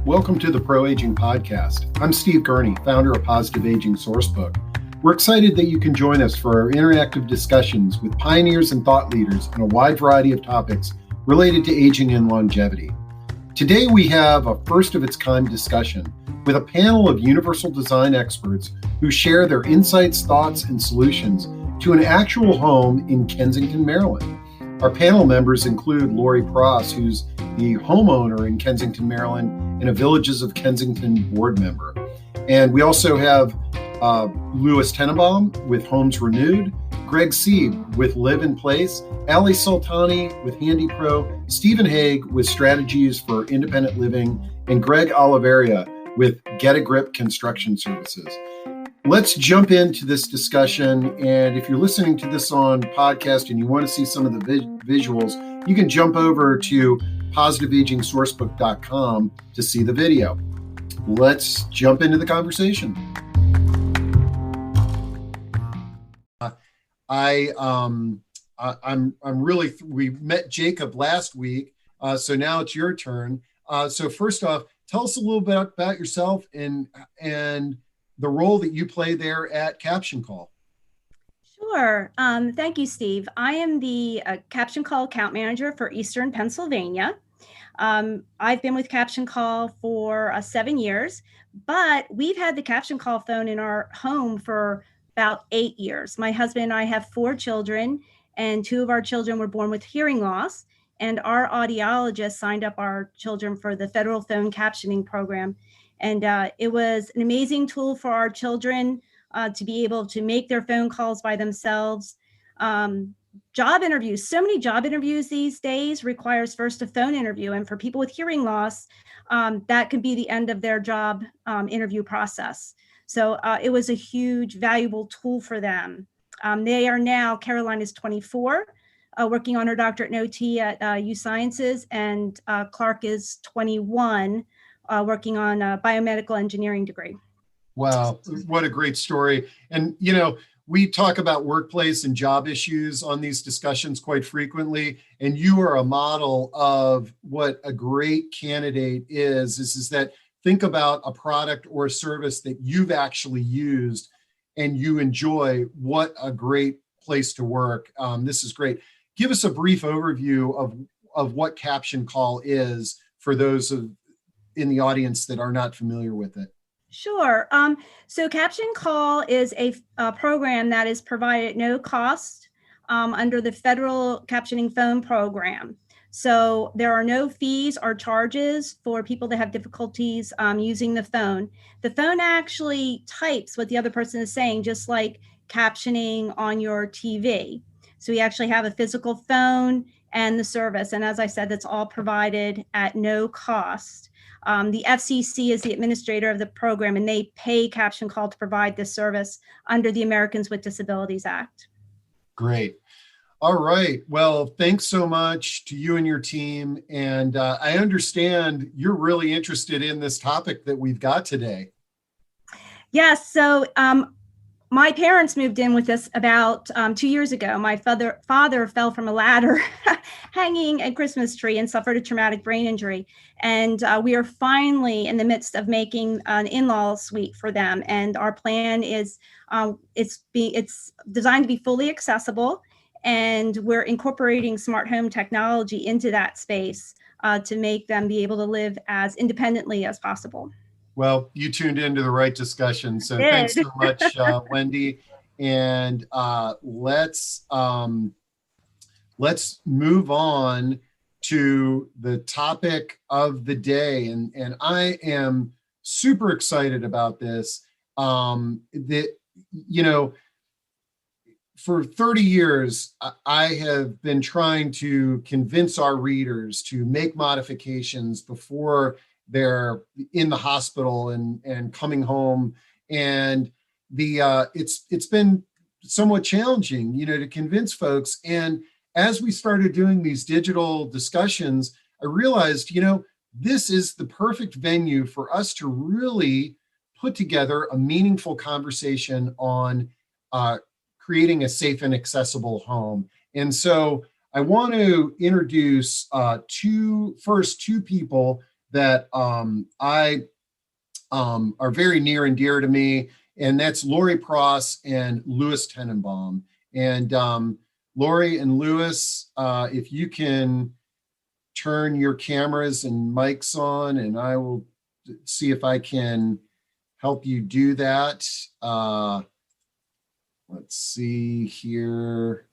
Welcome to the Pro Aging Podcast. I'm Steve Gurney, founder of Positive Aging Sourcebook. We're excited that you can join us for our interactive discussions with pioneers and thought leaders on a wide variety of topics related to aging and longevity. Today we have a first-of-its-kind discussion with a panel of universal design experts who share their insights, thoughts, and solutions to an actual home in Kensington, Maryland. Our panel members include Laurie Pross, who's the homeowner in Kensington, Maryland, and a Villages of Kensington board member. And we also have Tenenbaum with HomesRenewed, Greg Sieb with Live in Place, Ali Soltani with HandyPro Stephen Hage with Strategies for Independent Living, and Greg Olavarria with Get a Grip Construction Services. Let's jump into this discussion. And if you're listening to this on podcast and you want to see some of the visuals, you can jump over to positiveagingsourcebook.com to see the video. Let's jump into the conversation. We met Jacob last week, so now it's your turn. So first off, tell us a little bit about yourself and the role that you play there at Caption Call. Sure. Thank you, Steve. I am the Caption Call account manager for Eastern Pennsylvania. I've been with Caption Call for 7 years, but we've had the Caption Call phone in our home for about 8 years. My husband and I have 4 children, and 2 of our children were born with hearing loss, and our audiologist signed up our children for the federal phone captioning program. And it was an amazing tool for our children to be able to make their phone calls by themselves. Job interviews, so many job interviews these days requires first a phone interview. And for people with hearing loss, that could be the end of their job interview process. So it was a huge, valuable tool for them. They are now, Caroline is 24, working on her doctorate in OT at U Sciences, and Clark is 21, working on a biomedical engineering degree. Wow, what a great story. And, you know, we talk about workplace and job issues on these discussions quite frequently, and you are a model of what a great candidate is that think about a product or a service that you've actually used and you enjoy. What a great place to work. This is great. Give us a brief overview of what Caption Call is for those in the audience that are not familiar with it. Sure. So Caption Call is a program that is provided at no cost under the federal captioning phone program. So there are no fees or charges for people that have difficulties using the phone. The phone actually types what the other person is saying, just like captioning on your TV. So we actually have a physical phone and the service. And as I said, that's all provided at no cost. The FCC is the administrator of the program, and they pay Caption Call to provide this service under the Americans with Disabilities Act. Great. All right. Well, thanks so much to you and your team. And I understand you're really interested in this topic that we've got today. Yes. So my parents moved in with us about 2 years ago. My father fell from a ladder hanging a Christmas tree and suffered a traumatic brain injury. And we are finally in the midst of making an in-law suite for them. And our plan is it's designed to be fully accessible. And we're incorporating smart home technology into that space to make them be able to live as independently as possible. Well, you tuned into the right discussion. So thanks so much, Wendy. And let's move on to the topic of the day. And I am super excited about this. For 30 years, I have been trying to convince our readers to make modifications before they're in the hospital and coming home. And it's been somewhat challenging, to convince folks. And as we started doing these digital discussions, I realized, this is the perfect venue for us to really put together a meaningful conversation on creating a safe and accessible home. And so I want to introduce two people that I are very near and dear to me, and that's Laurie Pross and Louis Tenenbaum. And Laurie and Louis, if you can turn your cameras and mics on, and I will see if I can help you do that. Let's see here.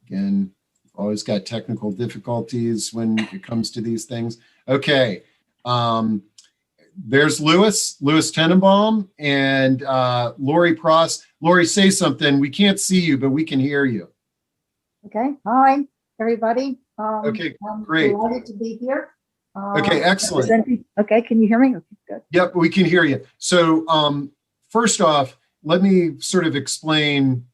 Again, always got technical difficulties when it comes to these things. Okay. There's Louis Tenenbaum, and Laurie Pross. Laurie, say something. We can't see you, but we can hear you. Okay. Hi, everybody. Okay, I'm great. delighted to be here. Okay, excellent. Okay, can you hear me? Okay, good. Yep, we can hear you. So first off, let me sort of explain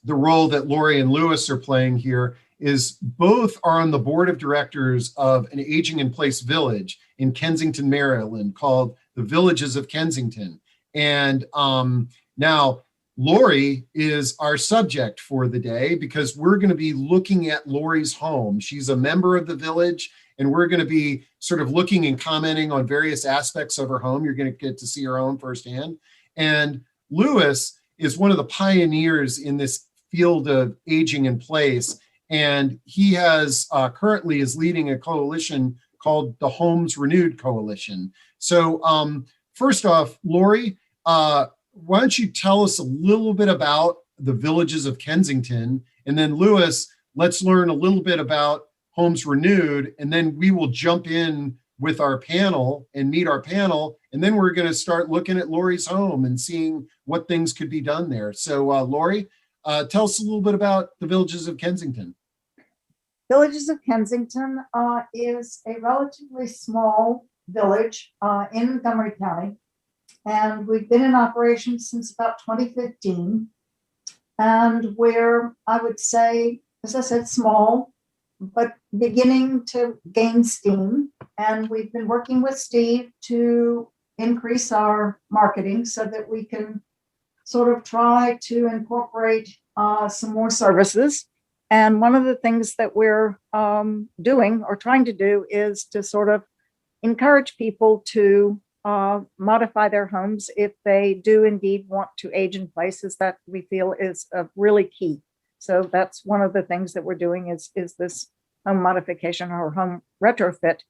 the role that Laurie and Louis are playing here. Is both are on the board of directors of an aging in place village in Kensington, Maryland, called the Villages of Kensington. And now Laurie is our subject for the day, because we're going to be looking at Laurie's home. She's a member of the village, and we're going to be sort of looking and commenting on various aspects of her home. You're going to get to see her home firsthand. And Louis is one of the pioneers in this field of aging in place. And he has currently is leading a coalition called the HomesRenewed Coalition. So first off, Laurie, why don't you tell us a little bit about the Villages of Kensington? And then Louis, let's learn a little bit about Homes Renewed, and then we will jump in with our panel and meet our panel. And then we're going to start looking at Laurie's home and seeing what things could be done there. So Laurie, tell us a little bit about the Villages of Kensington. Villages of Kensington is a relatively small village in Montgomery County, and we've been in operation since about 2015. And we're, I would say, as I said, small, but beginning to gain steam. And we've been working with Steve to increase our marketing so that we can sort of try to incorporate some more services. And one of the things that we're doing or trying to do is to sort of encourage people to modify their homes if they do indeed want to age in places that we feel is really key. So that's one of the things that we're doing is this home modification or home retrofit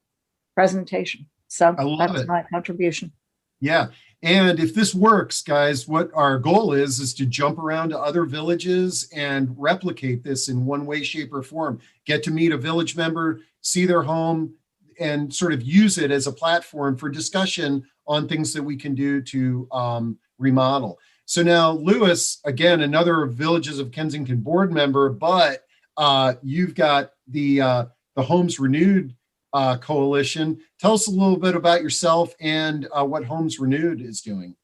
presentation. So that's my contribution. Yeah. And if this works, guys, what our goal is to jump around to other villages and replicate this in one way, shape, or form. Get to meet a village member, see their home, and sort of use it as a platform for discussion on things that we can do to remodel. So now, Louis, again, another Villages of Kensington board member, but you've got the Homes Renewed Coalition. Tell us a little bit about yourself and what Homes Renewed is doing.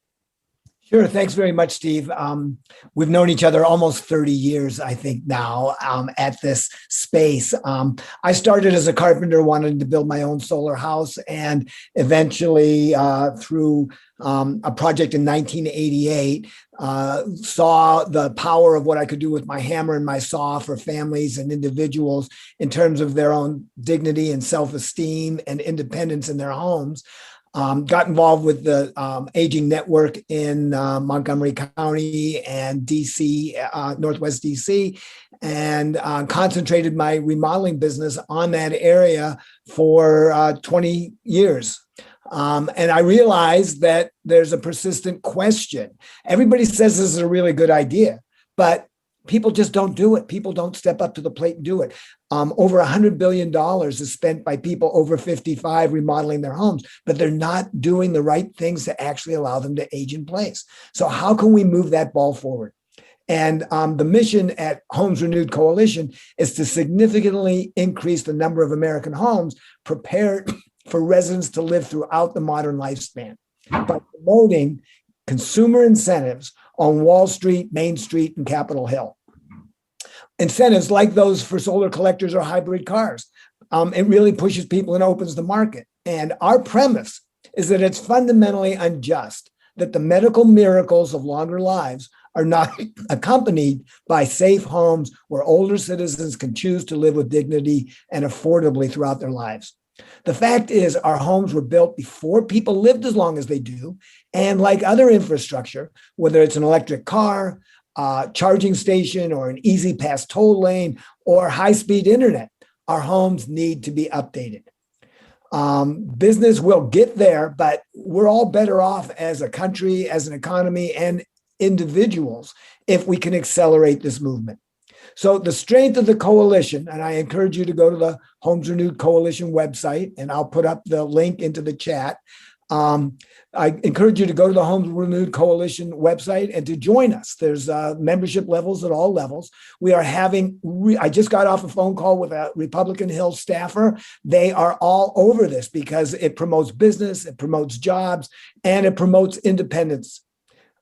Sure. Thanks very much, Steve. We've known each other almost 30 years, I think now, at this space. I started as a carpenter, wanted to build my own solar house, and eventually through a project in 1988, saw the power of what I could do with my hammer and my saw for families and individuals in terms of their own dignity and self-esteem and independence in their homes. Got involved with the aging network in Montgomery County and DC, Northwest DC, and concentrated my remodeling business on that area for 20 years. And I realized that there's a persistent question. Everybody says this is a really good idea, but people just don't do it. People don't step up to the plate and do it. Over $100 billion is spent by people over 55 remodeling their homes, but they're not doing the right things to actually allow them to age in place. So how can we move that ball forward? And the mission at Homes Renewed Coalition is to significantly increase the number of American homes prepared for residents to live throughout the modern lifespan by promoting consumer incentives on Wall Street, Main Street, and Capitol Hill. Incentives like those for solar collectors or hybrid cars. It really pushes people and opens the market. And our premise is that it's fundamentally unjust that the medical miracles of longer lives are not accompanied by safe homes where older citizens can choose to live with dignity and affordably throughout their lives. The fact is, our homes were built before people lived as long as they do. And like other infrastructure, whether it's an electric car, charging station, or an easy pass toll lane, or high-speed internet, our homes need to be updated. Business will get there, but we're all better off as a country, as an economy, and individuals if we can accelerate this movement. So the strength of the coalition, and I encourage you to go to the HomesRenewed Coalition website, and I'll put up the link into the chat. I encourage you to go to the HomesRenewed Coalition website and to join us. There's membership levels at all levels. We are having, I just got off a phone call with a Republican Hill staffer. They are all over this because it promotes business, it promotes jobs, and it promotes independence,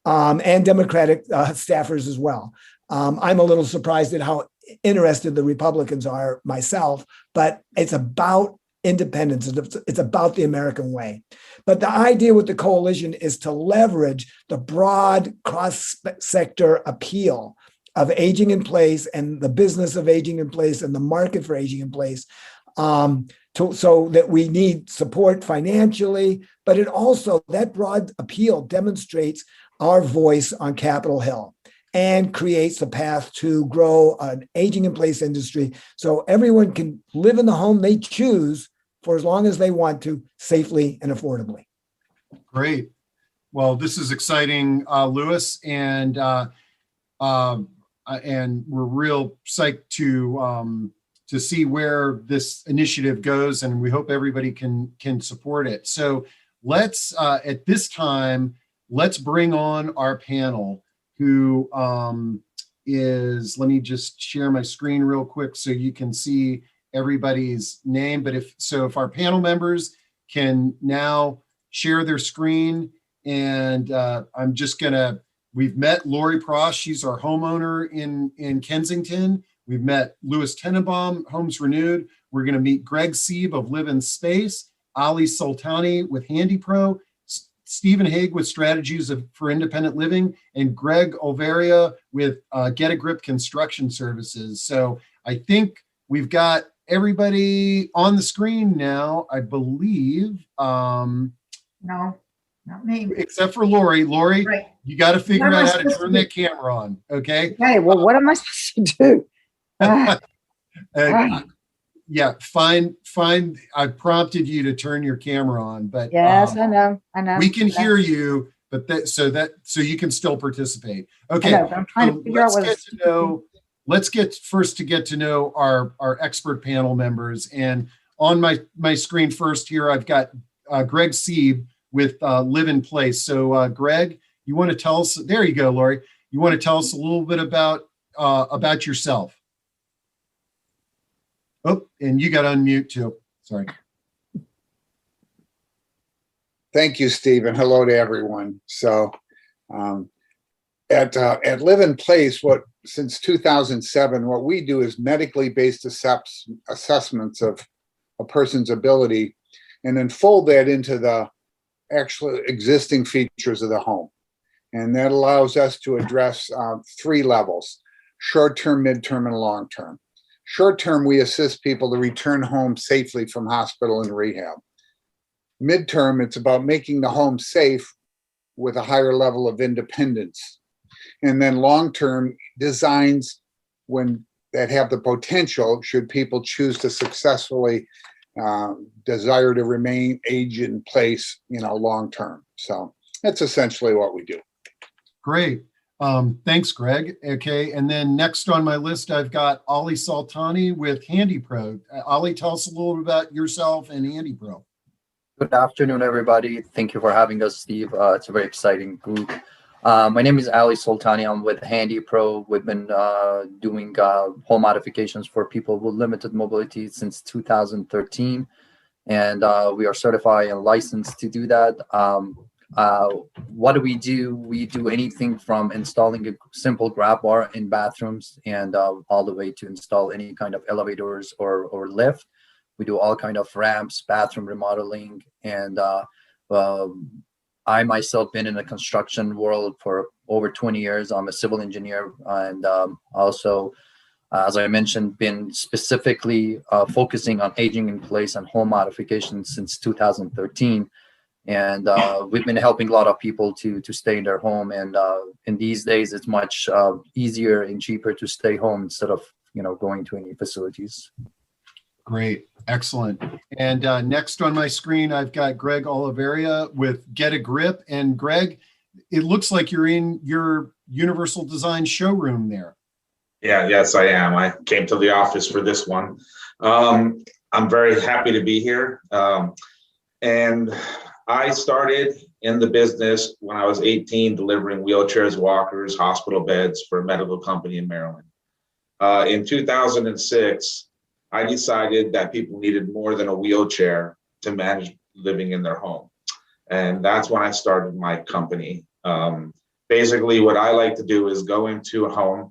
and Democratic staffers as well. I'm a little surprised at how interested the Republicans are myself, but it's about independence. It's about the American way. But the idea with the coalition is to leverage the broad cross-sector appeal of aging in place and the business of aging in place and the market for aging in place, so that we need support financially, but it also, that broad appeal demonstrates our voice on Capitol Hill and creates a path to grow an aging in place industry so everyone can live in the home they choose for as long as they want to, safely and affordably. Great. Well, this is exciting, Louis, and we're real psyched to see where this initiative goes, and we hope everybody can support it. So let's at this time, let's bring on our panel, who is, let me just share my screen real quick so you can see everybody's name. But if our panel members can now share their screen, and I'm just gonna, we've met Laurie Pross, she's our homeowner in Kensington. We've met Louis Tenenbaum, Homes Renewed. We're gonna meet Greg Sieb of Live in Space, Ali Soltani with HandyPro, Stephen Hage with Strategies for Independent Living, and Greg Olavarria with Get a Grip Construction Services. So I think we've got everybody on the screen now, I believe. No, not me. Except for Laurie. Laurie, Right. you got to figure What am out I how to supposed turn to that camera on, okay? Okay, well, what am I supposed to do? Yeah, find. I prompted you to turn your camera on, but Yes, I know. we can hear you, but so you can still participate. Okay, I know, but I'm trying to figure out what let's get to know our expert panel members. And on my screen first here, I've got Greg Sieb with Live in Place. So Greg, you want to tell us? There you go, Laurie. You want to tell us a little bit about yourself? Oh, and you got to unmute too. Sorry. Thank you, Steve, and hello to everyone. So at Live in Place, since 2007, what we do is medically based assessments of a person's ability, and then fold that into the actual existing features of the home. And that allows us to address 3 levels: short-term, mid-term, and long-term. Short-term, we assist people to return home safely from hospital and rehab. Mid-term, it's about making the home safe with a higher level of independence. And then long-term, designs that have the potential, should people choose to successfully desire to remain age in place, long-term. So that's essentially what we do. Great. Thanks, Greg. Okay, and then next on my list, I've got Ali Soltani with HandyPro. Ali, tell us a little bit about yourself and HandyPro. Good afternoon, everybody. Thank you for having us, Steve. It's a very exciting group. My name is Ali Soltani. I'm with HandyPro. We've been doing home modifications for people with limited mobility since 2013, and we are certified and licensed to do that. What do? We do anything from installing a simple grab bar in bathrooms and all the way to install any kind of elevators or lift. We do all kind of ramps, bathroom remodeling, and I myself been in the construction world for over 20 years. I'm a civil engineer, and also As I mentioned, been specifically focusing on aging in place and home modifications since 2013. And we've been helping a lot of people to stay in their home. And in these days, it's much easier and cheaper to stay home instead of going to any facilities. Great, excellent. And next on my screen, I've got Greg Olavarria with Get a Grip. And Greg, it looks like you're in your Universal Design showroom there. Yes, I am. I came to the office for this one. I'm very happy to be here. And I started in the business when I was 18, delivering wheelchairs, walkers, hospital beds for a medical company in Maryland. In 2006, I decided that people needed more than a wheelchair to manage living in their home. And that's when I started my company. Basically, what I like to do is go into a home,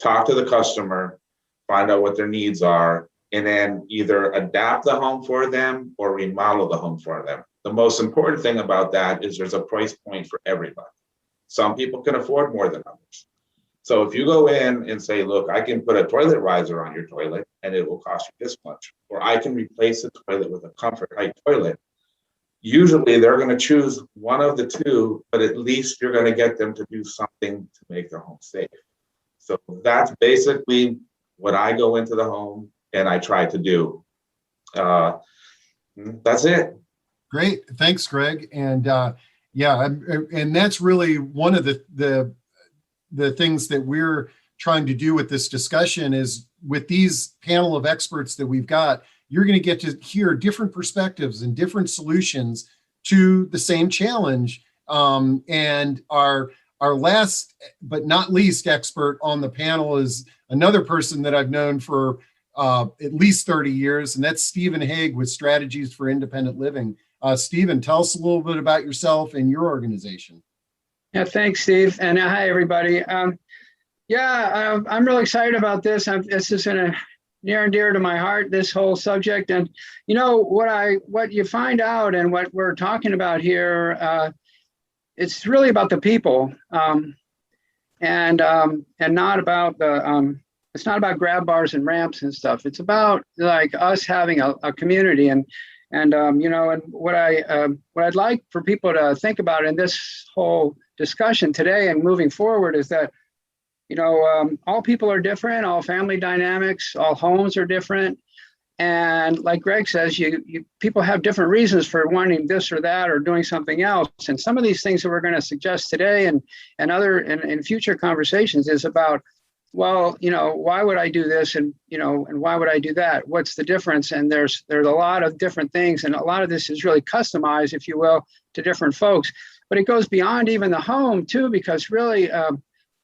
talk to the customer, find out what their needs are, and then either adapt the home for them or remodel the home for them. The most important thing about that is there's a price point for everybody. Some people can afford more than others. So if you go in and say, look, I can put a toilet riser on your toilet and it will cost you this much, or I can replace the toilet with a comfort height toilet, usually they're going to choose one of the two, but at least you're going to get them to do something to make their home safe. So that's basically what I go into the home and I try to do. That's it. Great. Thanks, Greg. And and that's really one of the things that we're trying to do with this discussion is with these panel of experts that we've got, you're going to get to hear different perspectives and different solutions to the same challenge. And our last but not least expert on the panel is another person that I've known for at least 30 years, and that's Stephen Hage with Strategies for Independent Living. Stephen, tell us a little bit about yourself and your organization. Yeah, thanks, Steve. And hi, everybody. I'm really excited about this. This is near and dear to my heart, this whole subject. And what you find out and what we're talking about here, it's really about the people, and not about the. It's not about grab bars and ramps and stuff. It's about like us having a community and what I'd like for people to think about in this whole discussion today and moving forward is that, all people are different, all family dynamics, all homes are different. And like Greg says, people have different reasons for wanting this or that or doing something else. And some of these things that we're going to suggest today and other in future conversations is about, well, why would I do this? And why would I do that? What's the difference? And there's a lot of different things. And a lot of this is really customized, if you will, to different folks. But it goes beyond even the home too, because really,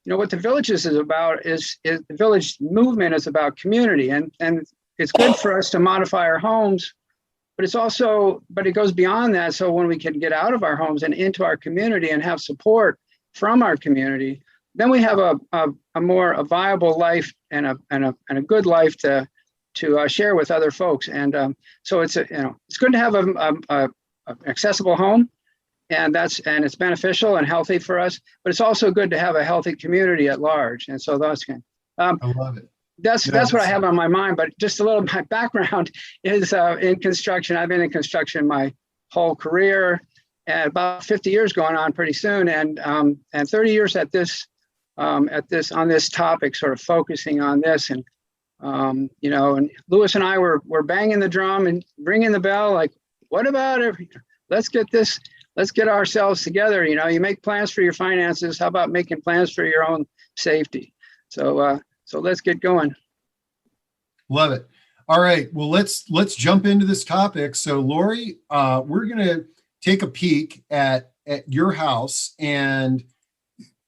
what the Villages is about is the Village movement is about community. And it's good for us to modify our homes, but it goes beyond that. So when we can get out of our homes and into our community and have support from our community, then we have a more viable life and a good life to share with other folks. And so it's good to have a accessible home, and it's beneficial and healthy for us. But it's also good to have a healthy community at large. And so that's good. I love it. That's what I have on my mind. But just a little, my background is in construction. I've been in construction my whole career, and about 50 years going on pretty soon, and 30 years at this. On this topic, sort of focusing on this, and and Louis and I were banging the drum and ringing the bell, like, what about it? Let's get ourselves together. You make plans for your finances. How about making plans for your own safety? So let's get going. Love it. All right. Well, let's jump into this topic. So, Laurie, we're going to take a peek at your house, and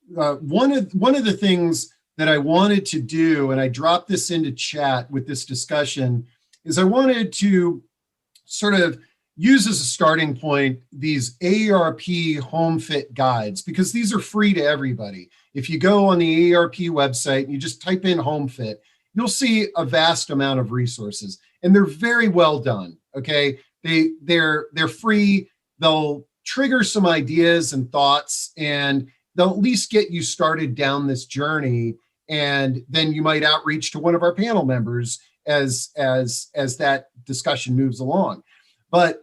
one of the things that I wanted to do, and I dropped this into chat with this discussion, is I wanted to sort of use as a starting point these AARP HomeFit guides, because these are free to everybody. If you go on the AARP website and you just type in HomeFit, you'll see a vast amount of resources, and they're very well done. Okay, they're free. They'll trigger some ideas and thoughts, and they'll at least get you started down this journey and then you might outreach to one of our panel members as that discussion moves along. But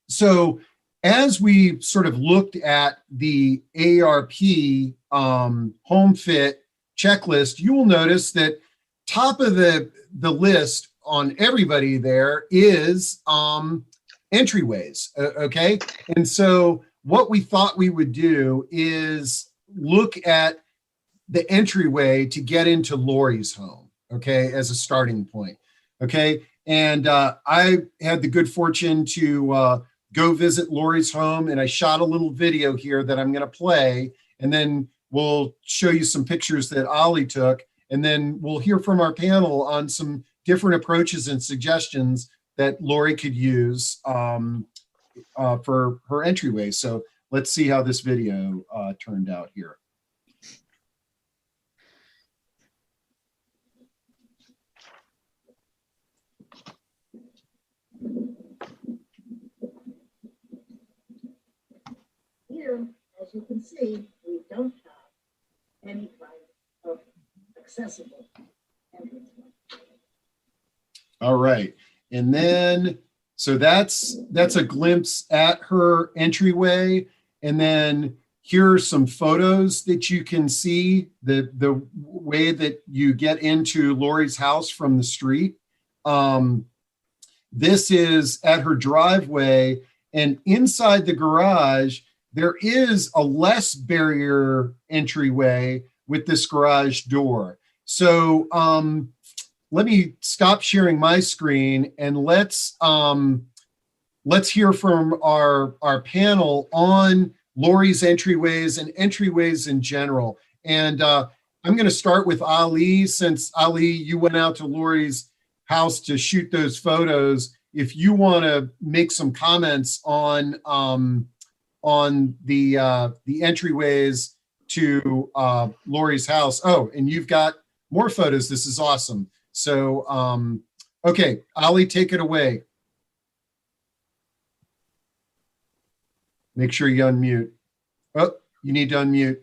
so as we sort of looked at the AARP HomeFit checklist, you will notice that top of the list on everybody there is entryways, okay? And so what we thought we would do is look at the entryway to get into Laurie's home, okay, as a starting point, okay? And I had the good fortune to go visit Laurie's home, and I shot a little video here that I'm going to play, and then we'll show you some pictures that Ollie took, and then we'll hear from our panel on some different approaches and suggestions that Laurie could use for her entryway. So let's see how this video turned out here. Here, as you can see, we don't have any kind of accessible entrance. All right. And then, so that's a glimpse at her entryway. And then here are some photos that you can see the way that you get into Laurie's house from the street. This is at her driveway, and inside the garage, there is a less barrier entryway with this garage door. So let me stop sharing my screen, and let's hear from our panel on Laurie's entryways and entryways in general. And I'm going to start with Ali, since Ali, you went out to Laurie's house to shoot those photos. If you want to make some comments on the entryways to Laurie's house. Oh, and you've got more photos. This is awesome. So, okay, Ali, take it away. Make sure you unmute. Oh, you need to unmute.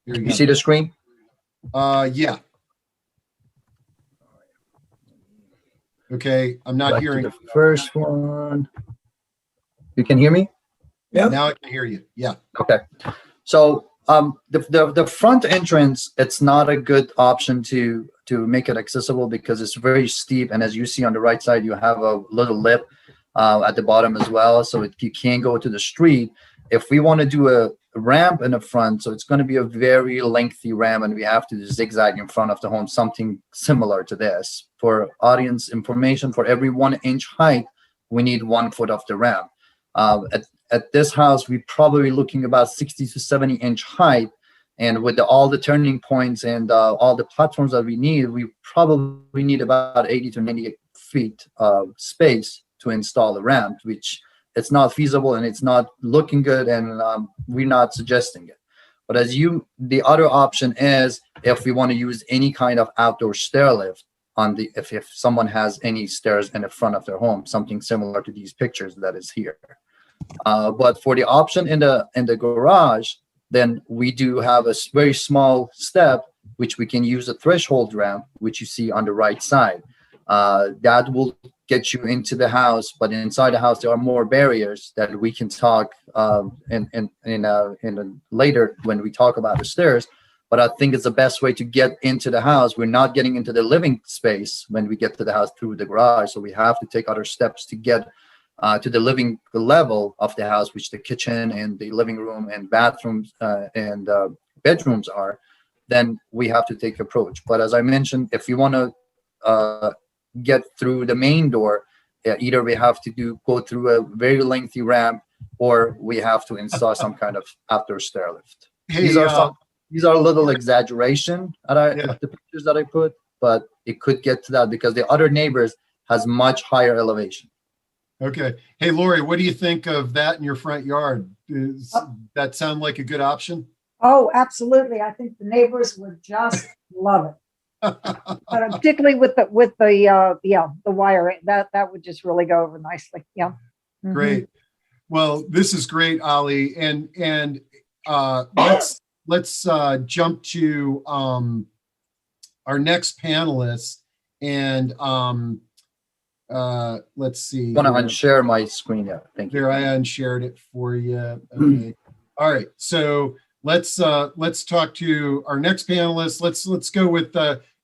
Here You see the screen? Yeah. Okay, I'm not hearing the first one. You can hear me? Yeah. Now I can hear you. Yeah. Okay. So the front entrance, it's not a good option to make it accessible because it's very steep, and as you see on the right side, you have a little lip at the bottom as well, so you can't go to the street. If we want to do a ramp in the front, so it's going to be a very lengthy ramp, and we have to zigzag in front of the home, something similar to this. For audience information, for every 1 inch height, we need 1 foot of the ramp. At this house, we're probably looking about 60 to 70 inch height, and with all the turning points and all the platforms that we need, we probably need about 80 to 90 feet of space to install the ramp, which it's not feasible and it's not looking good, and we're not suggesting it. But the other option is if we want to use any kind of outdoor stair lift on if someone has any stairs in the front of their home, something similar to these pictures that is here. But for the option in the garage, then we do have a very small step, which we can use a threshold ramp, which you see on the right side. That will get you into the house, but inside the house there are more barriers that we can talk in later when we talk about the stairs. But I think it's the best way to get into the house. We're not getting into the living space when we get to the house through the garage, so we have to take other steps to get to the living level of the house, which the kitchen and the living room and bathrooms and bedrooms are. Then we have to take approach. But as I mentioned, if you want to get through the main door, either we have to go through a very lengthy ramp, or we have to install some kind of outdoor stair lift. Hey, These are a little exaggeration of the pictures that I put, but it could get to that because the other neighbors has much higher elevation. Okay. Hey, Laurie, what do you think of that in your front yard? Does that sound like a good option? Oh, absolutely. I think the neighbors would just love it. But particularly with the wire, that would just really go over nicely. Yeah. Mm-hmm. Great. Well, this is great, Ali. And let's jump to our next panelist, and let's see. I want to unshare my screen. Yeah, thank you. There, I unshared it for you. Okay. All right. So let's talk to our next panelist. Let's go with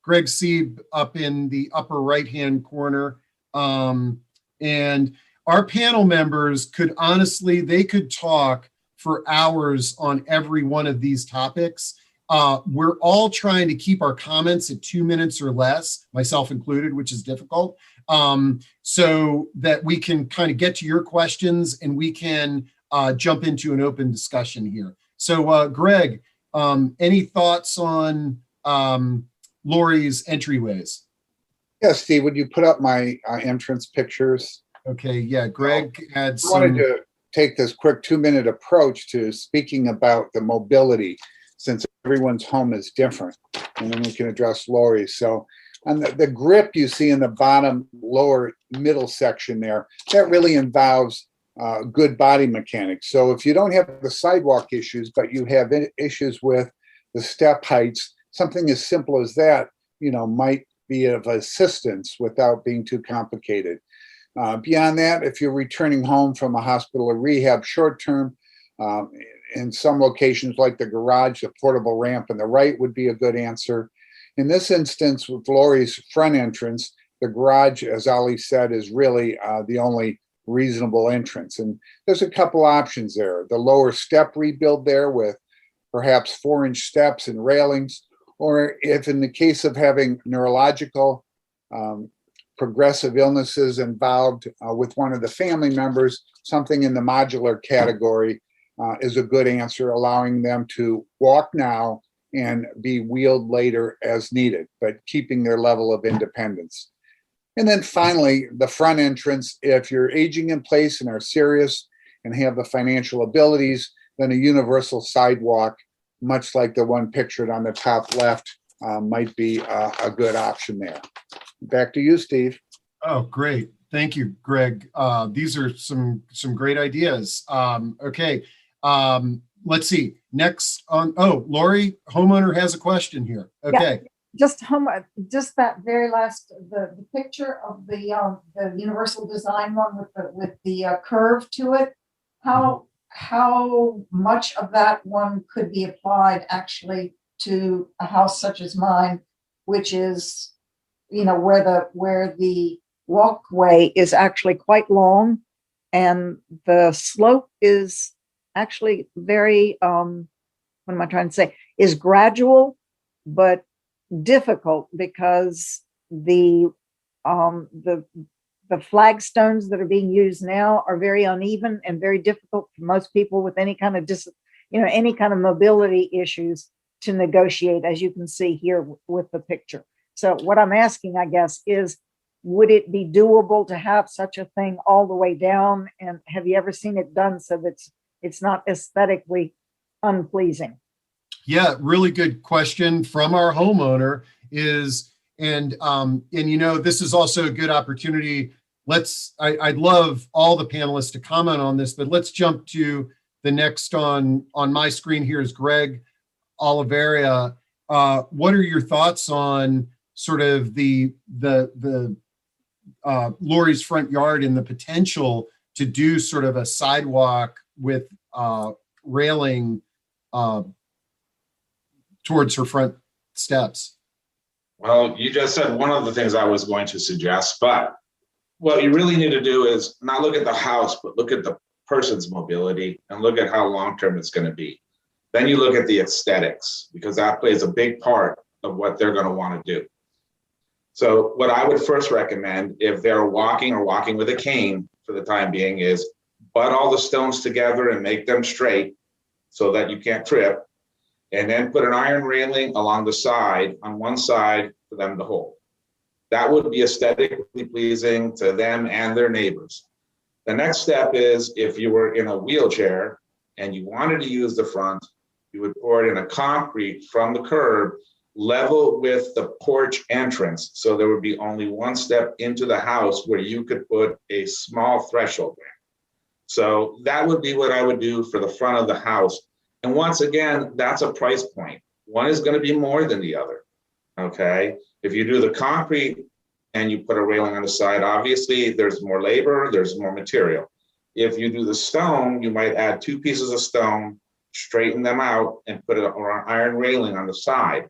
Greg Sieb up in the upper right-hand corner. And our panel members could honestly, they could talk for hours on every one of these topics. We're all trying to keep our comments at 2 minutes or less, myself included, which is difficult, so that we can kind of get to your questions and we can jump into an open discussion here. So Greg, any thoughts on Laurie's entryways? Yeah, Steve, would you put up my entrance pictures? Okay, yeah, Greg had I wanted some. to take this quick 2-minute approach to speaking about the mobility, since everyone's home is different, and then we can address Laurie's. So on the grip you see in the bottom lower middle section there, that really involves good body mechanics. So if you don't have the sidewalk issues, but you have issues with the step heights, something as simple as that, might be of assistance without being too complicated. Beyond that, if you're returning home from a hospital or rehab short-term, in some locations like the garage, the portable ramp on the right would be a good answer. In this instance, with Laurie's front entrance, the garage, as Ali said, is really the only reasonable entrance. And there's a couple options there. The lower step rebuild there with perhaps 4-inch steps and railings, or if in the case of having neurological progressive illnesses involved with one of the family members, something in the modular category is a good answer, allowing them to walk now and be wheeled later as needed, but keeping their level of independence. And then finally, the front entrance, if you're aging in place and are serious and have the financial abilities, then a universal sidewalk, much like the one pictured on the top left, might be a good option there. Back to you, Steve. Oh, great. Thank you, Greg. These are some great ideas. Okay. Let's see. Next on, Laurie, homeowner has a question here. Okay. Yeah, just that very last, the picture of the universal design one with the curve to it. How much of that one could be applied actually to a house such as mine, which is, where the walkway is actually quite long and the slope is actually very, what am I trying to say, is gradual, but difficult because the flagstones that are being used now are very uneven and very difficult for most people with any kind of mobility issues to negotiate, as you can see here with the picture. So what I'm asking, I guess, is would it be doable to have such a thing all the way down? And have you ever seen it done so that it's not aesthetically unpleasing? Yeah, really good question from our homeowner is, and this is also a good opportunity. I'd love all the panelists to comment on this, but let's jump to the next on my screen here is Greg Olavarria. What are your thoughts on sort of the Laurie's front yard and the potential to do sort of a sidewalk with railing towards her front steps? Well, you just said one of the things I was going to suggest, but what you really need to do is not look at the house, but look at the person's mobility and look at how long-term it's going to be. Then you look at the aesthetics, because that plays a big part of what they're going to want to do. So what I would first recommend, if they're walking or walking with a cane for the time being, is butt all the stones together and make them straight so that you can't trip. And then put an iron railing along the side, on one side, for them to hold. That would be aesthetically pleasing to them and their neighbors. The next step is, if you were in a wheelchair and you wanted to use the front, you would pour it in a concrete from the curb, level with the porch entrance. So there would be only one step into the house where you could put a small threshold ramp. So that would be what I would do for the front of the house. And once again, that's a price point. One is going to be more than the other. Okay. If you do the concrete and you put a railing on the side, obviously there's more labor, there's more material. If you do the stone, you might add 2 pieces of stone, straighten them out, and put an iron railing on the side.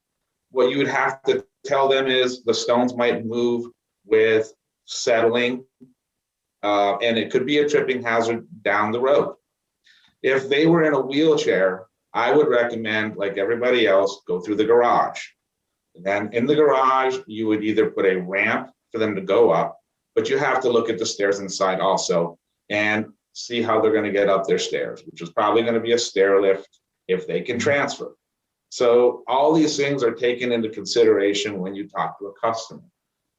What you would have to tell them is the stones might move with settling, and it could be a tripping hazard down the road. If they were in a wheelchair, I would recommend, like everybody else, go through the garage. And then in the garage, you would either put a ramp for them to go up, but you have to look at the stairs inside also and see how they're going to get up their stairs, which is probably going to be a stair lift if they can transfer. So all these things are taken into consideration when you talk to a customer.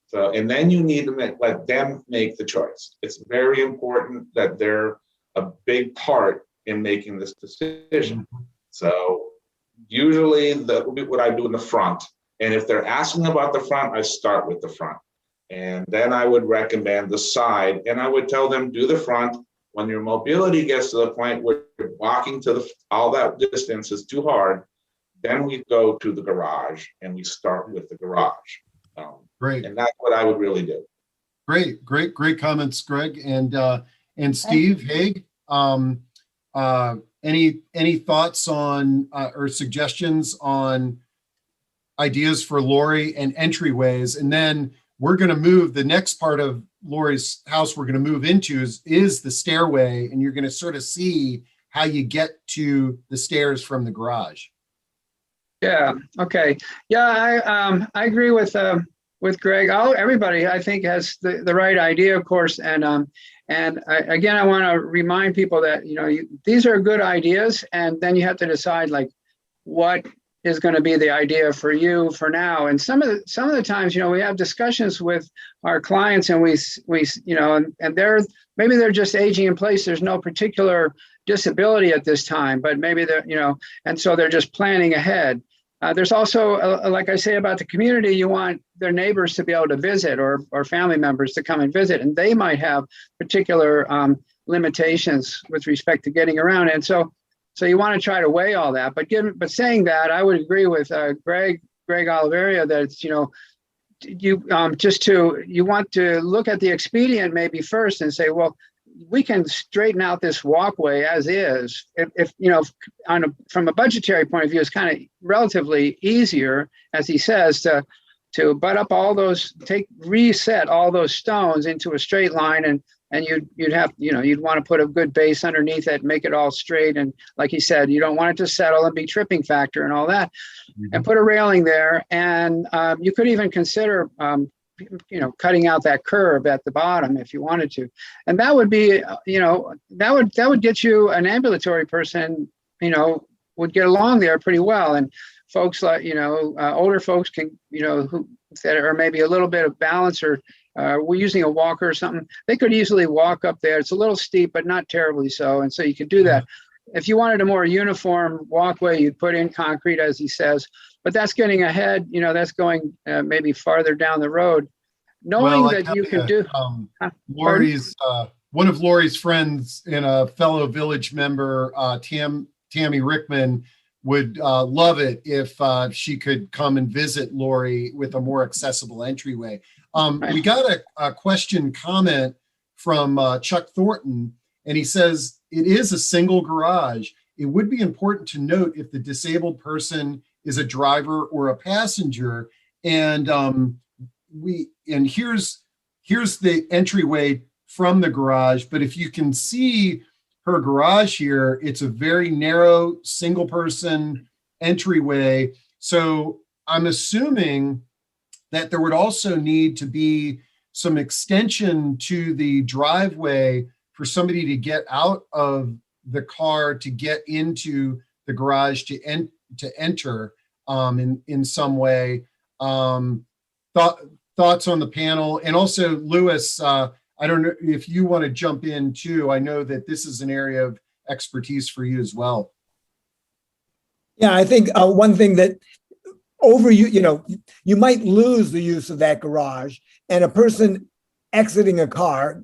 So, and then you need to let them make the choice. It's very important that they're a big part in making this decision. So usually what I do in the front, and if they're asking about the front, I start with the front. And then I would recommend the side, and I would tell them, do the front. When your mobility gets to the point where you're walking to all that distance is too hard, then we go to the garage and we start with the garage. Great. And that's what I would really do. Great comments, Greg and Steve Hage. Any thoughts on or suggestions on ideas for Laurie and entryways? And then we're going to move the next part of Laurie's house we're going to move into is the stairway, and you're going to sort of see how you get to the stairs from the garage. Yeah. Okay. Yeah, I agree with Greg. Everybody, I think, has the right idea, of course. And I want to remind people that these are good ideas, and then you have to decide like what is going to be the idea for you for now. And some of the times, we have discussions with our clients, and we and maybe they're just aging in place. There's no particular disability at this time, but maybe they're and so they're just planning ahead. There's also, like I say about the community, you want their neighbors to be able to visit or family members to come and visit, and they might have particular limitations with respect to getting around. And so you want to try to weigh all that. But saying that, I would agree with Greg Olavarria that it's, you want to look at the expedient maybe first and say, well, we can straighten out this walkway as is. If from a budgetary point of view, it's kind of relatively easier, as he says, to butt up all those, reset all those stones into a straight line, and you'd want to put a good base underneath it, make it all straight, and like he said, you don't want it to settle and be tripping factor and all that, and put a railing there, and you could even consider cutting out that curb at the bottom if you wanted to. And that would be, that would get you an ambulatory person, would get along there pretty well. And folks like, older folks can, who that are maybe a little bit of balance or we're using a walker or something, they could easily walk up there. It's a little steep, but not terribly so. And so you could do that. If you wanted a more uniform walkway, you'd put in concrete, as he says, but that's getting ahead, that's going maybe farther down the road. Knowing that you can do. Laurie's, one of Laurie's friends and a fellow village member, Tammy Rickman, would love it if she could come and visit Laurie with a more accessible entryway. We got a comment from Chuck Thornton, and he says, it is a single garage. It would be important to note if the disabled person is a driver or a passenger. And here's the entryway from the garage. But if you can see her garage here, it's a very narrow single person entryway. So I'm assuming that there would also need to be some extension to the driveway for somebody to get out of the car to get into the garage to enter in some way. Thoughts on the panel, and also Lewis, I don't know if you want to jump in too. I know that this is an area of expertise for you as well. Yeah, I think one thing that you might lose the use of that garage, and a person exiting a car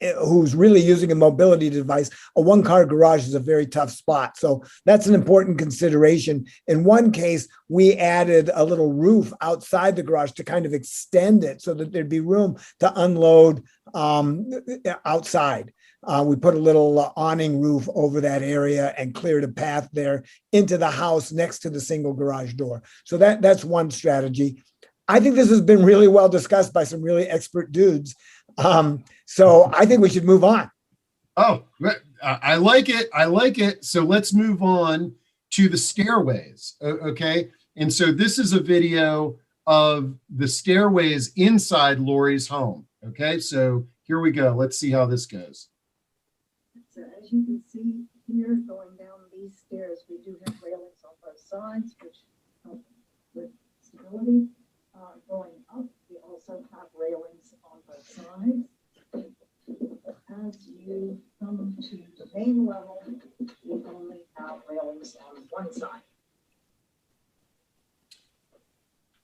who's really using a mobility device, a one-car garage is a very tough spot. So that's an important consideration. In one case, we added a little roof outside the garage to kind of extend it so that there'd be room to unload outside. We put a little awning roof over that area and cleared a path there into the house next to the single garage door. So that's one strategy. I think this has been really well discussed by some really expert dudes. So I think we should move on. Oh, I like it. I like it. So let's move on to the stairways. Okay. And so this is a video of the stairways inside Laurie's home. Okay. So here we go. Let's see how this goes. So as you can see here, going down these stairs, we do have railings on both sides, which help with stability. Going up, we also have railings on both sides. As you come to the main level, we only have railings on one side.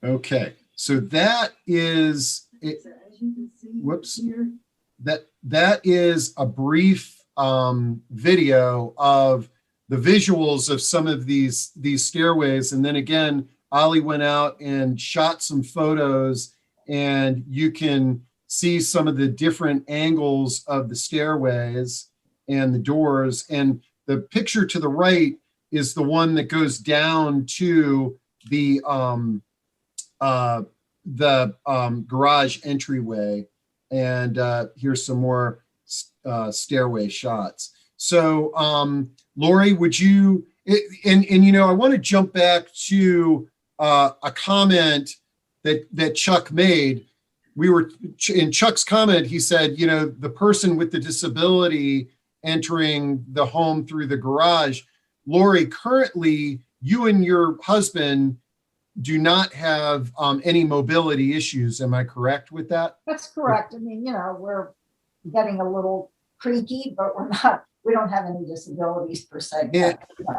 Okay, so that is it. So as you can see Whoops. here, That is a brief video of the visuals of some of these stairways, and then again, Ali went out and shot some photos, and you can see some of the different angles of the stairways and the doors. And the picture to the right is the one that goes down to the garage entryway. And here's some more stairway shots. So Laurie, would you, and you know, I want to jump back to a comment that Chuck made. We were in Chuck's comment, he said, you know, the person with the disability entering the home through the garage. Laurie, currently you and your husband do not have any mobility issues. Am I correct with that? That's correct. I mean, you know, we're getting a little creaky, but we don't have any disabilities per se.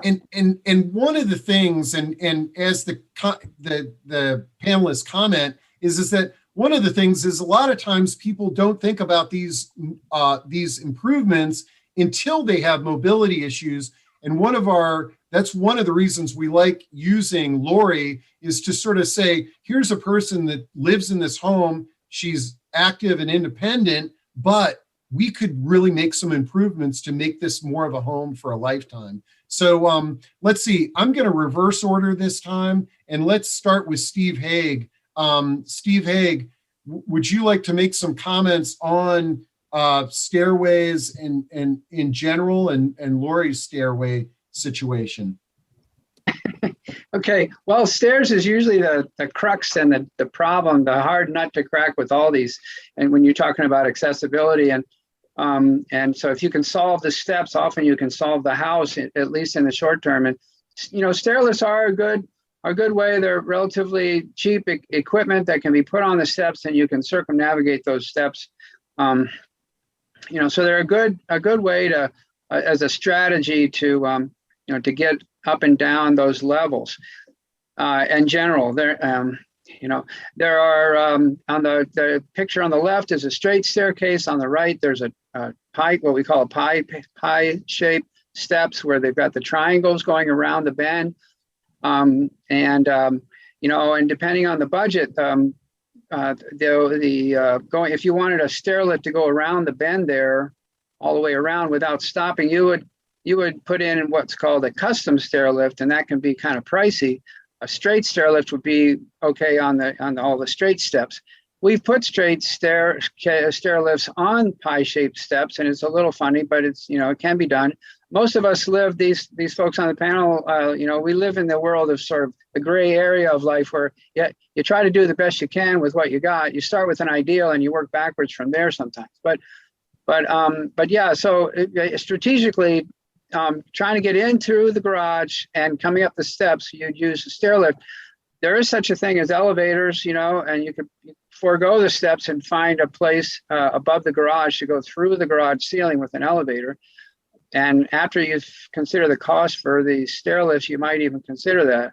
And one of the things, and as the panelists comment, is that one of the things is a lot of times people don't think about these improvements until they have mobility issues. And that's one of the reasons we like using Laurie, is to sort of say, here's a person that lives in this home. She's active and independent, but we could really make some improvements to make this more of a home for a lifetime. So let's see, I'm going to reverse order this time, and let's start with Steve Hage. Steve Hage, would you like to make some comments on stairways and in general, and Laurie's stairway situation? Okay, well, stairs is usually the crux and the problem, the hard nut to crack with all these. And when you're talking about accessibility, and so if you can solve the steps, often you can solve the house, at least in the short term. And you know, stair lifts are a good way. They're relatively cheap equipment that can be put on the steps, and you can circumnavigate those steps. You know, so they're a good way to, as a strategy to, you know, to get up and down those levels. In general, you know, there are on the picture on the left is a straight staircase. On the right, there's a pie, what we call a pie shaped steps, where they've got the triangles going around the bend. You know, and depending on the budget, if you wanted a stair lift to go around the bend there, all the way around without stopping, you would put in what's called a custom stair lift, and that can be kind of pricey. A straight stair lift would be okay on all the straight steps. We've put straight stair lifts on pie-shaped steps, and it's a little funny, but it's, you know, it can be done. Most of us live, these folks on the panel, you know, we live in the world of sort of the gray area of life, where you try to do the best you can with what you got. You start with an ideal and you work backwards from there sometimes. But yeah, so strategically, trying to get in through the garage and coming up the steps, you'd use a stair lift. There is such a thing as elevators, you know, and you could forego the steps and find a place above the garage to go through the garage ceiling with an elevator. And after you consider the cost for the stair lifts, you might even consider that.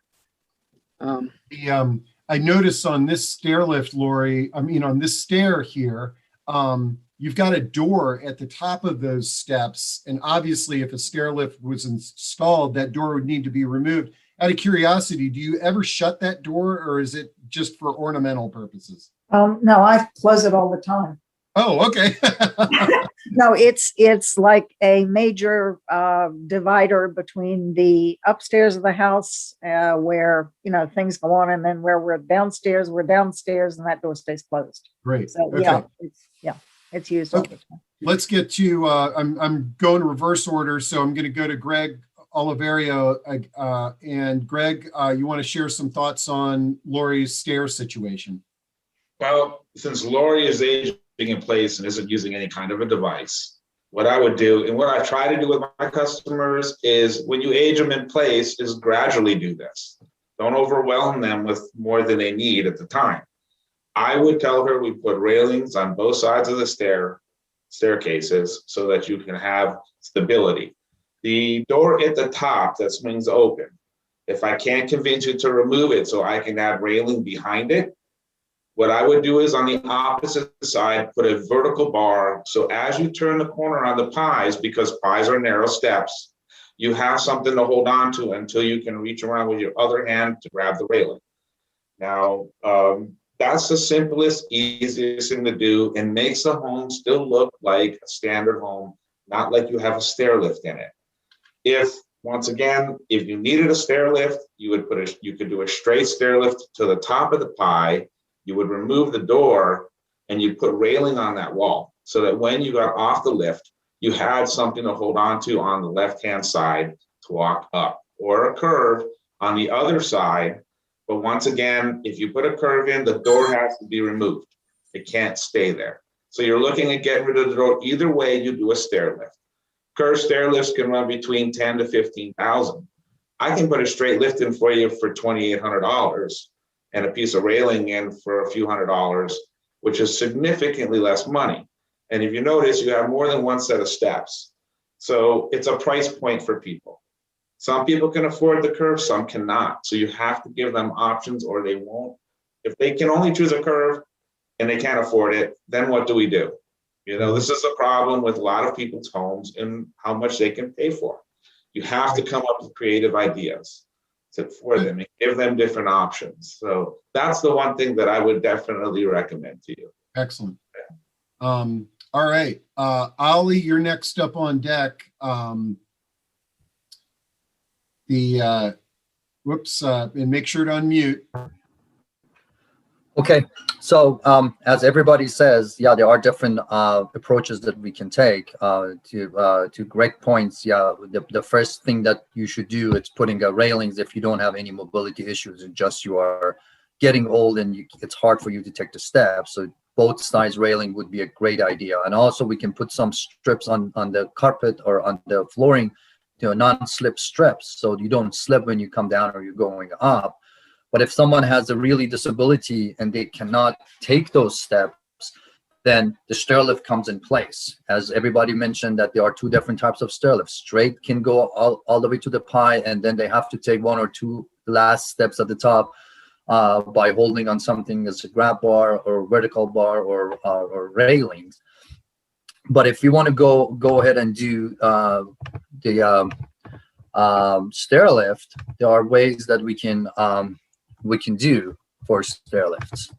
I noticed on this stair lift, Laurie, I mean, on this stair here, you've got a door at the top of those steps. And obviously, if a stair lift was installed, that door would need to be removed. Out of curiosity, do you ever shut that door, or is it just for ornamental purposes? No, I close it all the time. Oh, okay. No, it's like a major divider between the upstairs of the house where, you know, things go on, and then where we're downstairs, and that door stays closed. Great. So Okay. it's used all the time. Let's get to, I'm going reverse order. So I'm going to go to Greg Olavarria. And Greg, you want to share some thoughts on Laurie's stair situation? Well, since Laurie is aging in place and isn't using any kind of a device, what I would do, and what I try to do with my customers, is when you age them in place, is gradually do this. Don't overwhelm them with more than they need at the time. I would tell her we put railings on both sides of the staircases so that you can have stability. The door at the top that swings open, if I can't convince you to remove it so I can have railing behind it, what I would do is on the opposite side, put a vertical bar. So as you turn the corner on the pies, because pies are narrow steps, you have something to hold on to until you can reach around with your other hand to grab the railing. Now, that's the simplest, easiest thing to do, and makes the home still look like a standard home, not like you have a stair lift in it. If you needed a stair lift, you could do a straight stair lift to the top of the pie. You would remove the door and you put railing on that wall so that when you got off the lift, you had something to hold on to on the left-hand side to walk up, or a curve on the other side. But once again, if you put a curve in, the door has to be removed. It can't stay there. So you're looking at getting rid of the door. Either way, you do a stair lift. Curved stair lifts can run between $10,000 to $15,000. I can put a straight lift in for you for $2,800 and a piece of railing in for a few $100s, which is significantly less money. And if you notice, you have more than one set of steps. So it's a price point for people. Some people can afford the curve, some cannot. So you have to give them options or they won't. If they can only choose a curve and they can't afford it, then what do we do? You know, this is a problem with a lot of people's homes and how much they can pay for. You have to come up with creative ideas for them and give them different options. So that's the one thing that I would definitely recommend to you. Excellent. All right. Ali, you're next up on deck. And make sure to unmute. Okay, so as everybody says, yeah, there are different approaches that we can take. To Greg's points, yeah, the first thing that you should do is putting railings if you don't have any mobility issues, and just you are getting old and it's hard for you to take the steps. So both sides railing would be a great idea. And also we can put some strips on the carpet or on the flooring, non-slip strips, so you don't slip when you come down or you're going up. But if someone has a really disability and they cannot take those steps, then the stair lift comes in place. As everybody mentioned, that there are two different types of stair lifts. Straight can go all the way to the pie, and then they have to take one or two last steps at the top by holding on something as a grab bar or vertical bar or railings. But if you want to go ahead and do the stair lift, there are ways that we can do for stair lifts.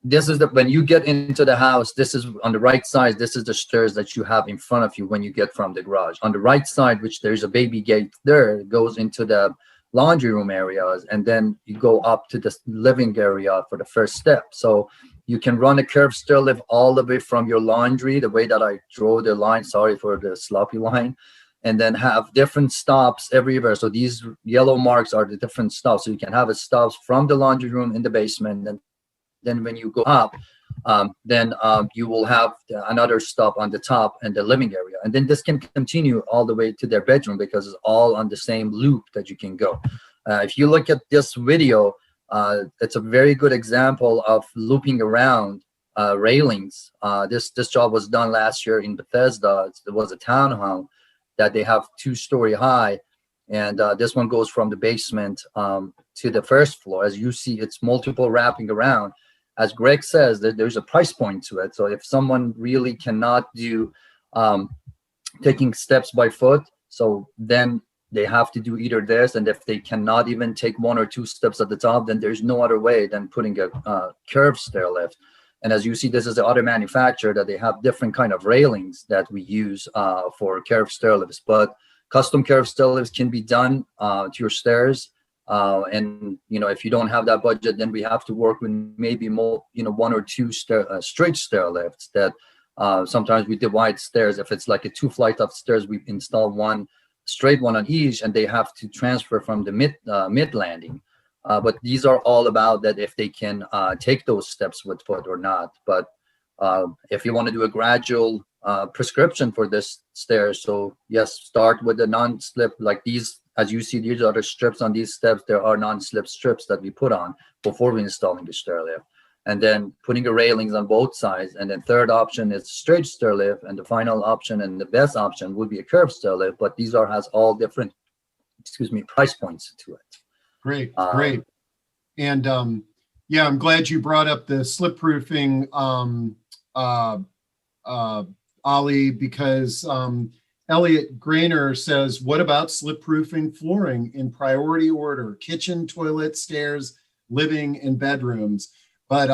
This is when you get into the house, this is on the right side, this is the stairs that you have in front of you when you get from the garage. On the right side, which there's a baby gate there, it goes into the laundry room areas, and then you go up to the living area for the first step. So you can run a curved stair lift all the way from your laundry, the way that I draw the line, sorry for the sloppy line, and then have different stops everywhere. So these yellow marks are the different stops. So you can have it stops from the laundry room in the basement. And then when you go up, you will have another stop on the top and the living area. And then this can continue all the way to their bedroom because it's all on the same loop that you can go. If you look at this video, it's a very good example of looping around railings. This job was done last year in Bethesda. It was a townhome that they have 2-story high, and this one goes from the basement to the first floor. As you see, it's multiple wrapping around. as Greg says, there's a price point to it. So if someone really cannot do taking steps by foot, so then they have to do either this, and if they cannot even take 1 or 2 steps at the top, then there's no other way than putting a curved stair lift. And as you see, this is the other manufacturer that they have different kind of railings that we use for curved stair lifts. But custom curved stair lifts can be done to your stairs. And if you don't have that budget, then we have to work with maybe more, 1 or 2 straight stair lifts that sometimes we divide stairs. If it's like a 2 flight of stairs, we install one straight one on each, and they have to transfer from the mid landing. But these are all about that if they can take those steps with foot or not. But if you want to do a gradual prescription for this stair, so yes, start with the non-slip like these. As you see, these are the strips on these steps. There are non-slip strips that we put on before we installing the stair lift. And then putting the railings on both sides. And then third option is straight stair lift. And the final option and the best option would be a curved stair lift. But these has all different, price points to it. Great. And I'm glad you brought up the slip proofing, Ali, because Elliot Grainer says, what about slip proofing flooring in priority order? Kitchen, toilet, stairs, living, and bedrooms. But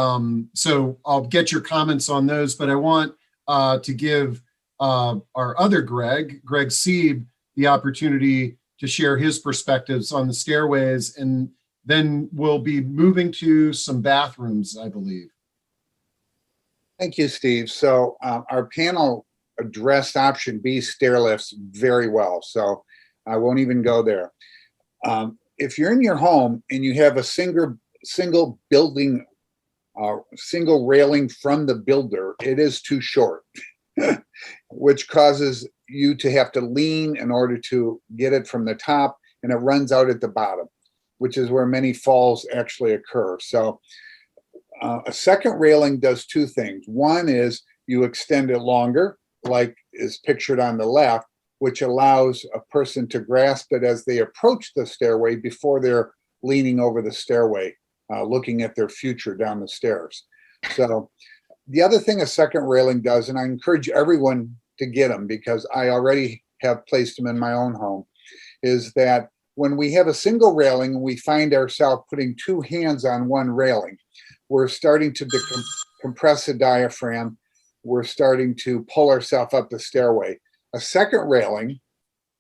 so I'll get your comments on those, but I want to give our other Greg Sieb, the opportunity to share his perspectives on the stairways, and then we'll be moving to some bathrooms, I believe. Thank you, Steve. So our panel addressed option B, stair lifts, very well. So I won't even go there. If you're in your home and you have a single building, single railing from the builder, it is too short, which causes you to have to lean in order to get it from the top, and it runs out at the bottom, which is where many falls actually occur. So a second railing does 2 things. One is you extend it longer, like is pictured on the left, which allows a person to grasp it as they approach the stairway before they're leaning over the stairway, looking at their future down the stairs. So the other thing a second railing does, and I encourage everyone to get them because I already have placed them in my own home, is that when we have a single railing and we find ourselves putting 2 hands on one railing, we're starting to compress the diaphragm. We're starting to pull ourselves up the stairway. A second railing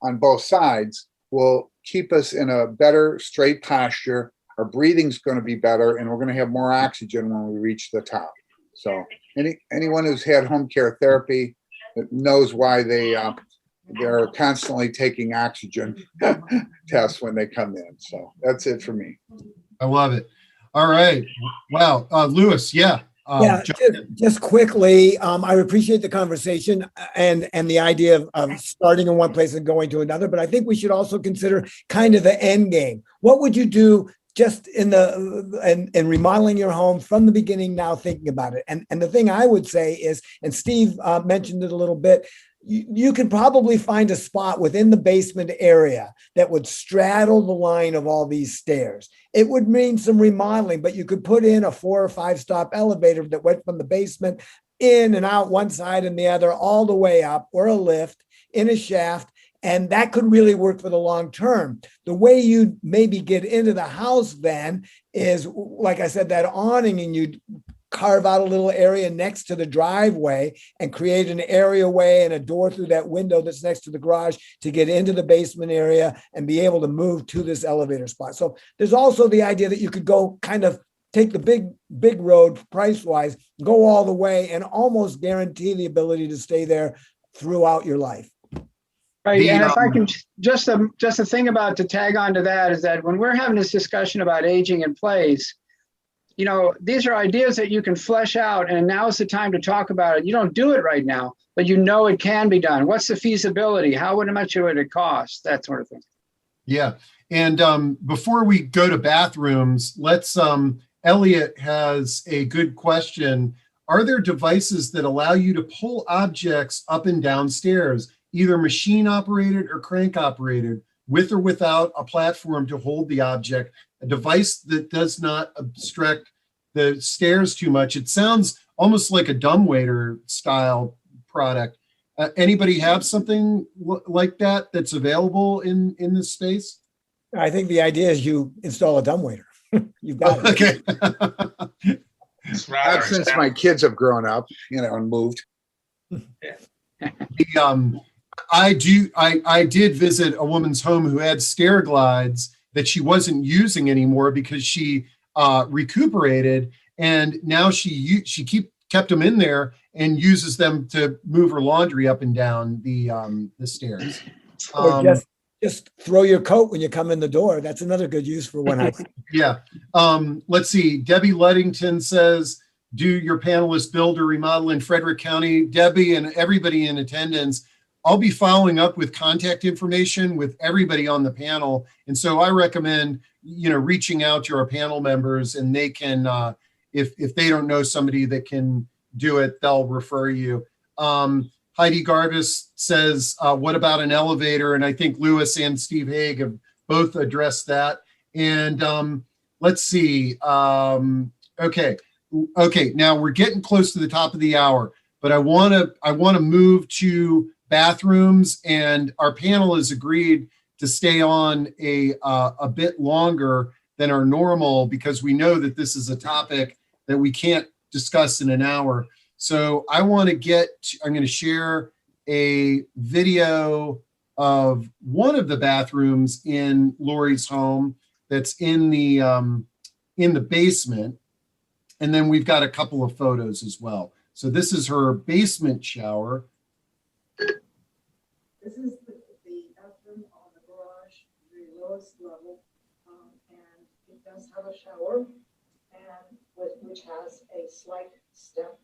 on both sides will keep us in a better straight posture. Our breathing's going to be better, and we're going to have more oxygen when we reach the top. So anyone who's had home care therapy knows why they're constantly taking oxygen tests when they come in. So that's it for me. I love it. All right. Wow. Lewis, yeah. Just quickly, I appreciate the conversation and the idea of starting in one place and going to another, but I think we should also consider kind of the end game. What would you do just in remodeling your home from the beginning now, thinking about it? And the thing I would say is, and Steve mentioned it a little bit, you could probably find a spot within the basement area that would straddle the line of all these stairs. It would mean some remodeling, but you could put in a 4 or 5 stop elevator that went from the basement in and out one side and the other all the way up, or a lift in a shaft. And that could really work for the long term. The way you maybe get into the house then is, like I said, that awning, and you'd carve out a little area next to the driveway and create an areaway and a door through that window that's next to the garage to get into the basement area and be able to move to this elevator spot. So there's also the idea that you could go kind of take the big road price-wise, go all the way and almost guarantee the ability to stay there throughout your life. Right, and if I can just a thing about to tag on to that is that when we're having this discussion about aging in place, these are ideas that you can flesh out, and now's the time to talk about it. You don't do it right now, but it can be done. What's the feasibility? How much would it cost? That sort of thing. Yeah, and before we go to bathrooms, let's. Elliot has a good question. Are there devices that allow you to pull objects up and down stairs, either machine operated or crank operated, with or without a platform to hold the object? A device that does not obstruct the stairs too much. It sounds almost like a dumbwaiter style product. Anybody have something like that that's available in this space? I think the idea is you install a dumbwaiter. You've got it. Okay. It's rather Not since expensive. my kids have grown up, and moved. I did visit a woman's home who had stair glides that she wasn't using anymore because she recuperated, and now she kept them in there and uses them to move her laundry up and down the stairs. Or just throw your coat when you come in the door. That's another good use for one house. Yeah. Let's see. Debbie Luddington says, do your panelists build or remodel in Frederick County? Debbie and everybody in attendance, I'll be following up with contact information with everybody on the panel. And so I recommend, reaching out to our panel members, and they can, if they don't know somebody that can do it, they'll refer you. Heidi Garvis says, what about an elevator? And I think Lewis and Steve Hage have both addressed that. And let's see. Okay. Now we're getting close to the top of the hour, but I want to move to bathrooms, and our panel has agreed to stay on a bit longer than our normal, because we know that this is a topic that we can't discuss in an hour. So I'm going to share a video of one of the bathrooms in Laurie's home that's in the basement. And then we've got a couple of photos as well. So this is her basement shower. This is the bathroom on the garage, the lowest level, and it does have a shower, and which has a slight step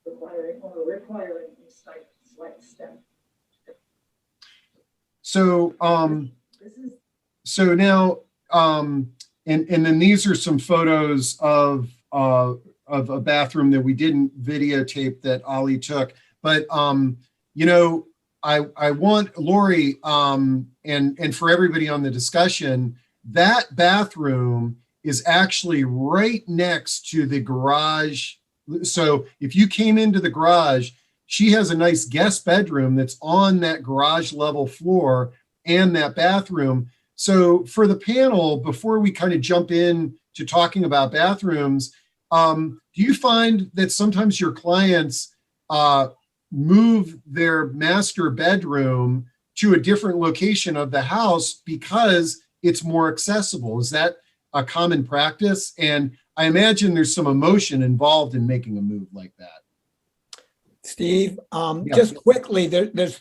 requiring a slight step. So so now and then these are some photos of a bathroom that we didn't videotape that Ali took. But I want Laurie and for everybody on the discussion, that bathroom is actually right next to the garage. So if you came into the garage, she has a nice guest bedroom that's on that garage level floor and that bathroom. So for the panel, before we kind of jump in to talking about bathrooms, do you find that sometimes your clients move their master bedroom to a different location of the house because it's more accessible? Is that a common practice? And I imagine there's some emotion involved in making a move like that. Steve, just quickly, there's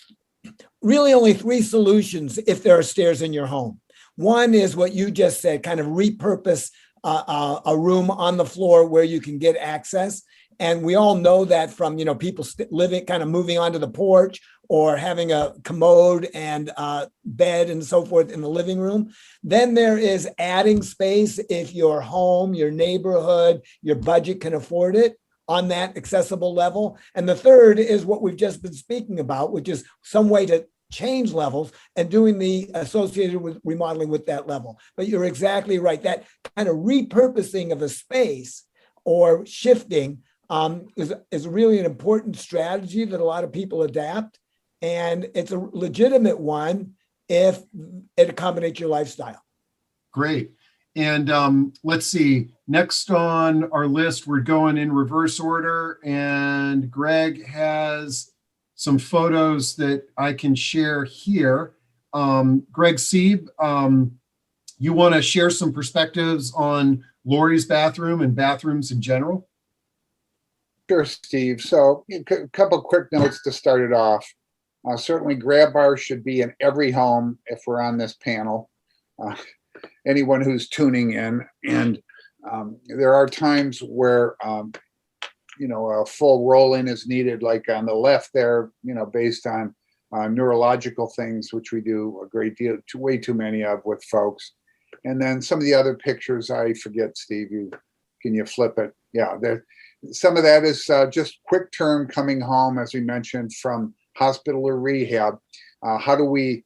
really only three solutions if there are stairs in your home. One is what you just said, kind of repurpose a room on the floor where you can get access. And we all know that from, people living, kind of moving onto the porch or having a commode and bed and so forth in the living room. Then there is adding space if your home, your neighborhood, your budget can afford it on that accessible level. And the third is what we've just been speaking about, which is some way to change levels and doing the associated with remodeling with that level. But you're exactly right. That kind of repurposing of a space or shifting is really an important strategy that a lot of people adapt. And it's a legitimate one if it accommodates your lifestyle. Great. And let's see, next on our list, we're going in reverse order, and Greg has some photos that I can share here. Greg Sieb, you want to share some perspectives on Laurie's bathroom and bathrooms in general? Sure, Steve. So a couple quick notes to start it off. Certainly grab bars should be in every home if we're on this panel. Anyone who's tuning in. And there are times where, a full roll-in is needed, like on the left there, based on neurological things, which we do a great deal, way too many of with folks. And then some of the other pictures, I forget, Steve, can you flip it? Yeah, some of that is just quick term coming home, as we mentioned, from hospital or rehab. How do we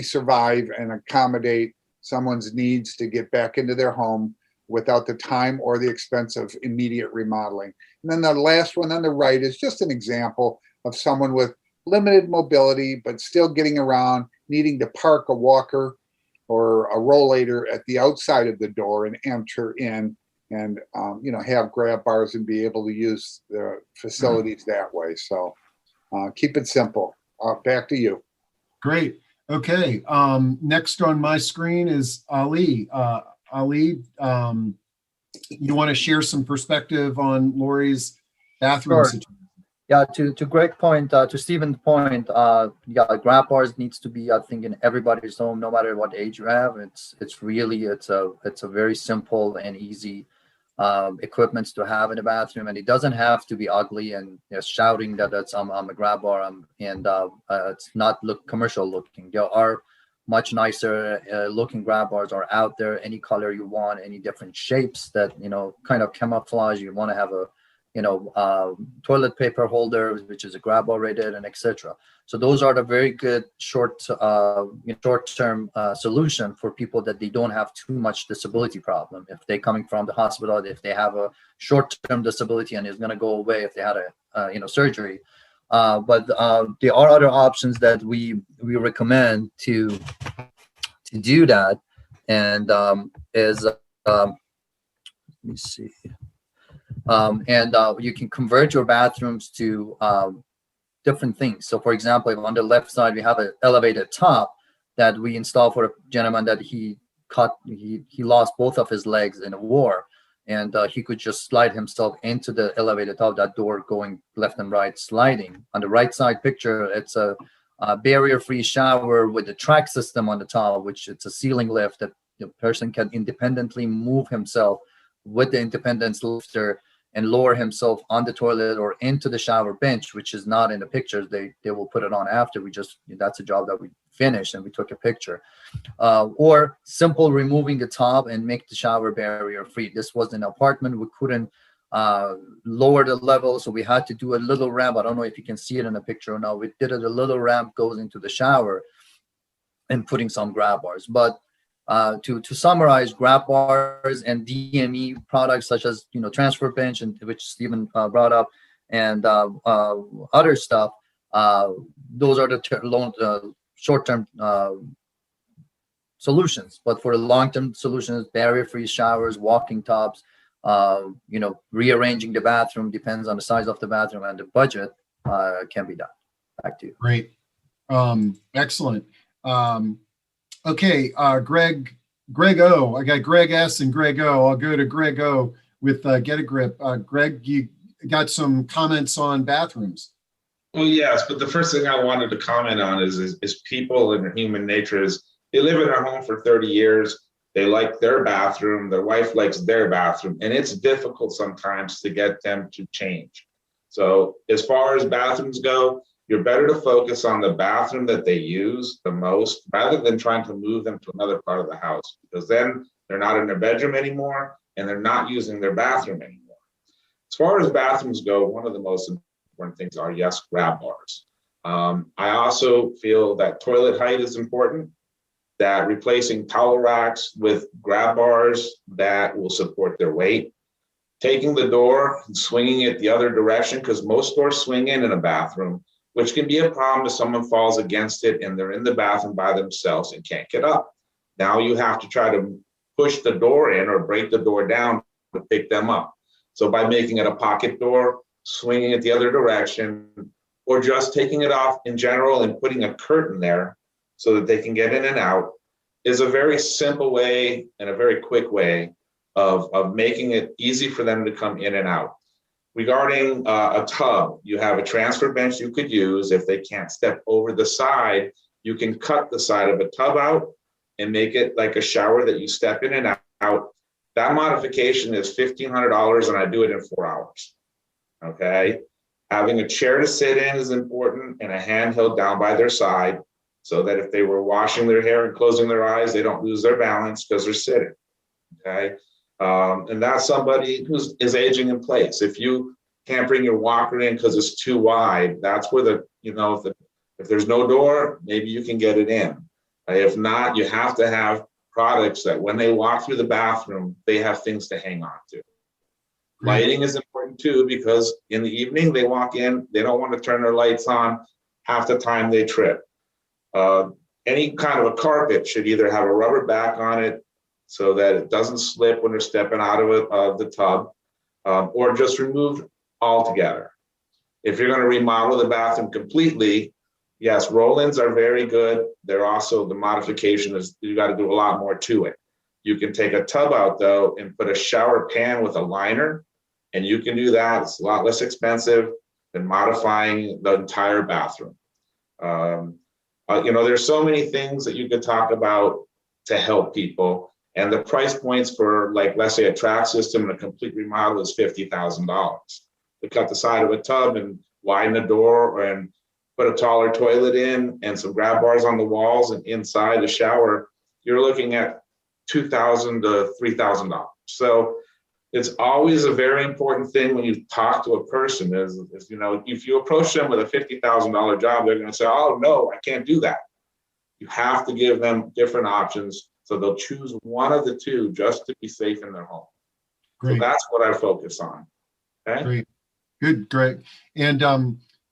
survive and accommodate someone's needs to get back into their home without the time or the expense of immediate remodeling. And then the last one on the right is just an example of someone with limited mobility, but still getting around, needing to park a walker or a rollator at the outside of the door and enter in and, have grab bars and be able to use the facilities that way. So keep it simple. Back to you. Great. Okay. Next on my screen is Ali. Ali, you want to share some perspective on Laurie's bathroom Sure. situation? Yeah, to Greg's point, to Stephen's point, grab bars needs to be, I think, in everybody's home, no matter what age you have. It's a very simple and easy equipments to have in a bathroom, and it doesn't have to be ugly and shouting that I'm a grab bar, and it's not commercial looking. There are much nicer looking grab bars are out there, any color you want, any different shapes that kind of camouflage. You want to have a toilet paper holder, which is a grab bar rated, and etc. So those are the very good short-term solution for people that they don't have too much disability problem. If they're coming from the hospital, if they have a short-term disability and it's going to go away if they had a surgery. But there are other options that we recommend to do that, and let me see. You can convert your bathrooms to different things. So for example, if on the left side, we have an elevated top that we install for a gentleman that he lost both of his legs in a war, and he could just slide himself into the elevated top, that door going left and right sliding. On the right side picture, it's a barrier-free shower with a track system on the top, which it's a ceiling lift that the person can independently move himself with the independence lifter and lower himself on the toilet or into the shower bench, which is not in the pictures. They will put it on after. That's a job that we finished and we took a picture. Or simple removing the top and make the shower barrier free. This was an apartment. We couldn't lower the level, so we had to do a little ramp. I don't know if you can see it in the picture or not. We did it, a little ramp goes into the shower and putting some grab bars. But to summarize, grab bars and DME products such as transfer bench, and which Stephen brought up, and other stuff, those are the short-term solutions. But for the long-term solutions, barrier-free showers, walking tops, rearranging the bathroom, depends on the size of the bathroom and the budget, can be done. Back to you. Great. Excellent. Okay, Greg O. I got Greg S and Greg O. I'll go to Greg O with Get a Grip. Greg, you got some comments on bathrooms. Well, yes, but the first thing I wanted to comment on is people and human nature is they live in their home for 30 years. They like their bathroom. Their wife likes their bathroom, and it's difficult sometimes to get them to change. So as far as bathrooms go, you're better to focus on the bathroom that they use the most rather than trying to move them to another part of the house, because then they're not in their bedroom anymore and they're not using their bathroom anymore. As far as bathrooms go, one of the most important things are, yes, grab bars. I also feel that toilet height is important, that replacing towel racks with grab bars that will support their weight, taking the door and swinging it the other direction, because most doors swing in a bathroom, which can be a problem if someone falls against it and they're in the bathroom by themselves and can't get up. Now you have to try to push the door in or break the door down to pick them up. So by making it a pocket door, swinging it the other direction, or just taking it off in general and putting a curtain there so that they can get in and out, is a very simple way and a very quick way of making it easy for them to come in and out. Regarding a tub, you have a transfer bench you could use. If they can't step over the side, you can cut the side of a tub out and make it like a shower that you step in and out. That modification is $1,500, and I do it in 4 hours. Okay. Having a chair to sit in is important, and a handheld down by their side, so that if they were washing their hair and closing their eyes, they don't lose their balance because they're sitting. Okay. And that's somebody who is aging in place. If you can't bring your walker in because it's too wide, that's where if there's no door, maybe you can get it in. If not, you have to have products that when they walk through the bathroom, they have things to hang on to. Lighting is important too, because in the evening they walk in, they don't want to turn their lights on. Half the time they trip. Any kind of a carpet should either have a rubber back on it so that it doesn't slip when they're stepping out of the tub, or just removed altogether. If you're going to remodel the bathroom completely, yes, roll-ins are very good. They're also, the modification is you got to do a lot more to it. You can take a tub out though and put a shower pan with a liner, and you can do that. It's a lot less expensive than modifying the entire bathroom. There's so many things that you could talk about to help people. And the price points for, like, let's say a track system and a complete remodel is $50,000. To cut the side of a tub and widen the door and put a taller toilet in and some grab bars on the walls and inside the shower, you're looking at $2,000 to $3,000. So it's always a very important thing when you talk to a person is if you approach them with a $50,000 job, they're going to say, oh, no, I can't do that. You have to give them different options so they'll choose one of the two just to be safe in their home. Great. So that's what I focus on. Okay. Great. Good, Greg. And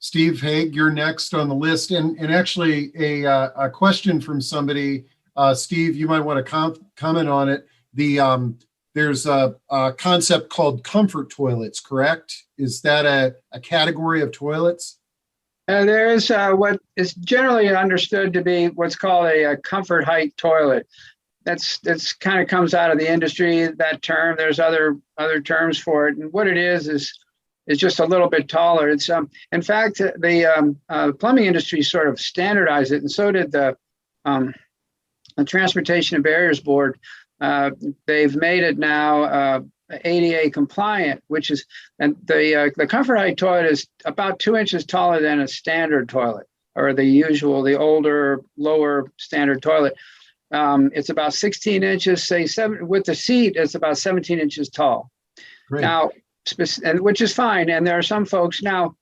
Steve Hage, you're next on the list. And actually a question from somebody, Steve, you might want to comment on it. There's a concept called comfort toilets, correct? Is that a category of toilets? There is what is generally understood to be what's called a comfort height toilet. That's kind of comes out of the industry, that term. There's other terms for it. And what it is just a little bit taller. It's in fact, the plumbing industry sort of standardized it, and so did the Transportation and Barriers Board. They've made it now ADA compliant, which is, and the comfort height toilet is about 2 inches taller than a standard toilet, or the older, lower standard toilet. It's about 16 inches, say 7 with the seat. It's about 17 inches tall. Great. Now, and which is fine. And there are some folks now.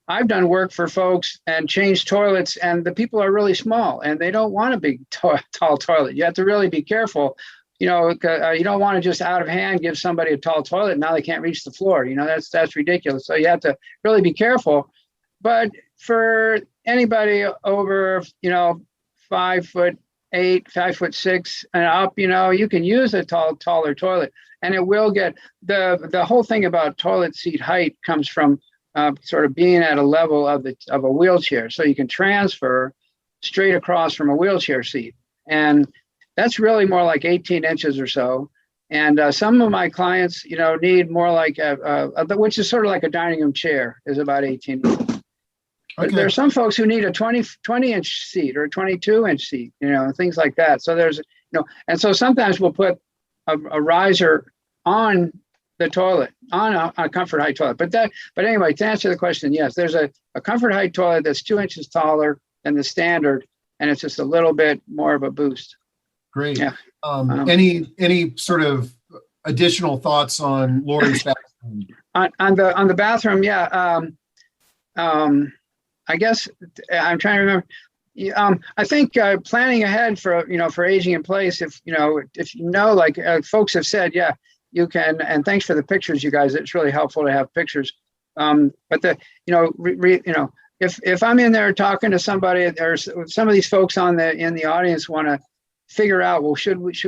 I've done work for folks and changed toilets, and the people are really small, and they don't want a big tall toilet. You have to really be careful. You don't want to just out of hand give somebody a tall toilet. Now they can't reach the floor. That's ridiculous. So you have to really be careful. But for anybody over, 5'8", 5'6" and up, you can use a taller toilet, and it will get the whole thing about toilet seat height comes from sort of being at a level of a wheelchair, so you can transfer straight across from a wheelchair seat, and that's really more like 18 inches or so. And some of my clients, need more like which is sort of like a dining room chair, is about 18 inches. But there are some folks who need a 20-inch seat or a 22-inch seat, things like that. So there's, and so sometimes we'll put a riser on the toilet, on a comfort height toilet. But anyway, to answer the question, yes, there's a comfort height toilet that's 2 inches taller than the standard, and it's just a little bit more of a boost. Great. Yeah. Any sort of additional thoughts on Laurie's bathroom? On the bathroom, yeah. I guess I'm trying to remember. I think planning ahead for aging in place. If like folks have said, yeah, you can. And thanks for the pictures, you guys. It's really helpful to have pictures. But if I'm in there talking to somebody, there's some of these folks in the audience want to figure out, well,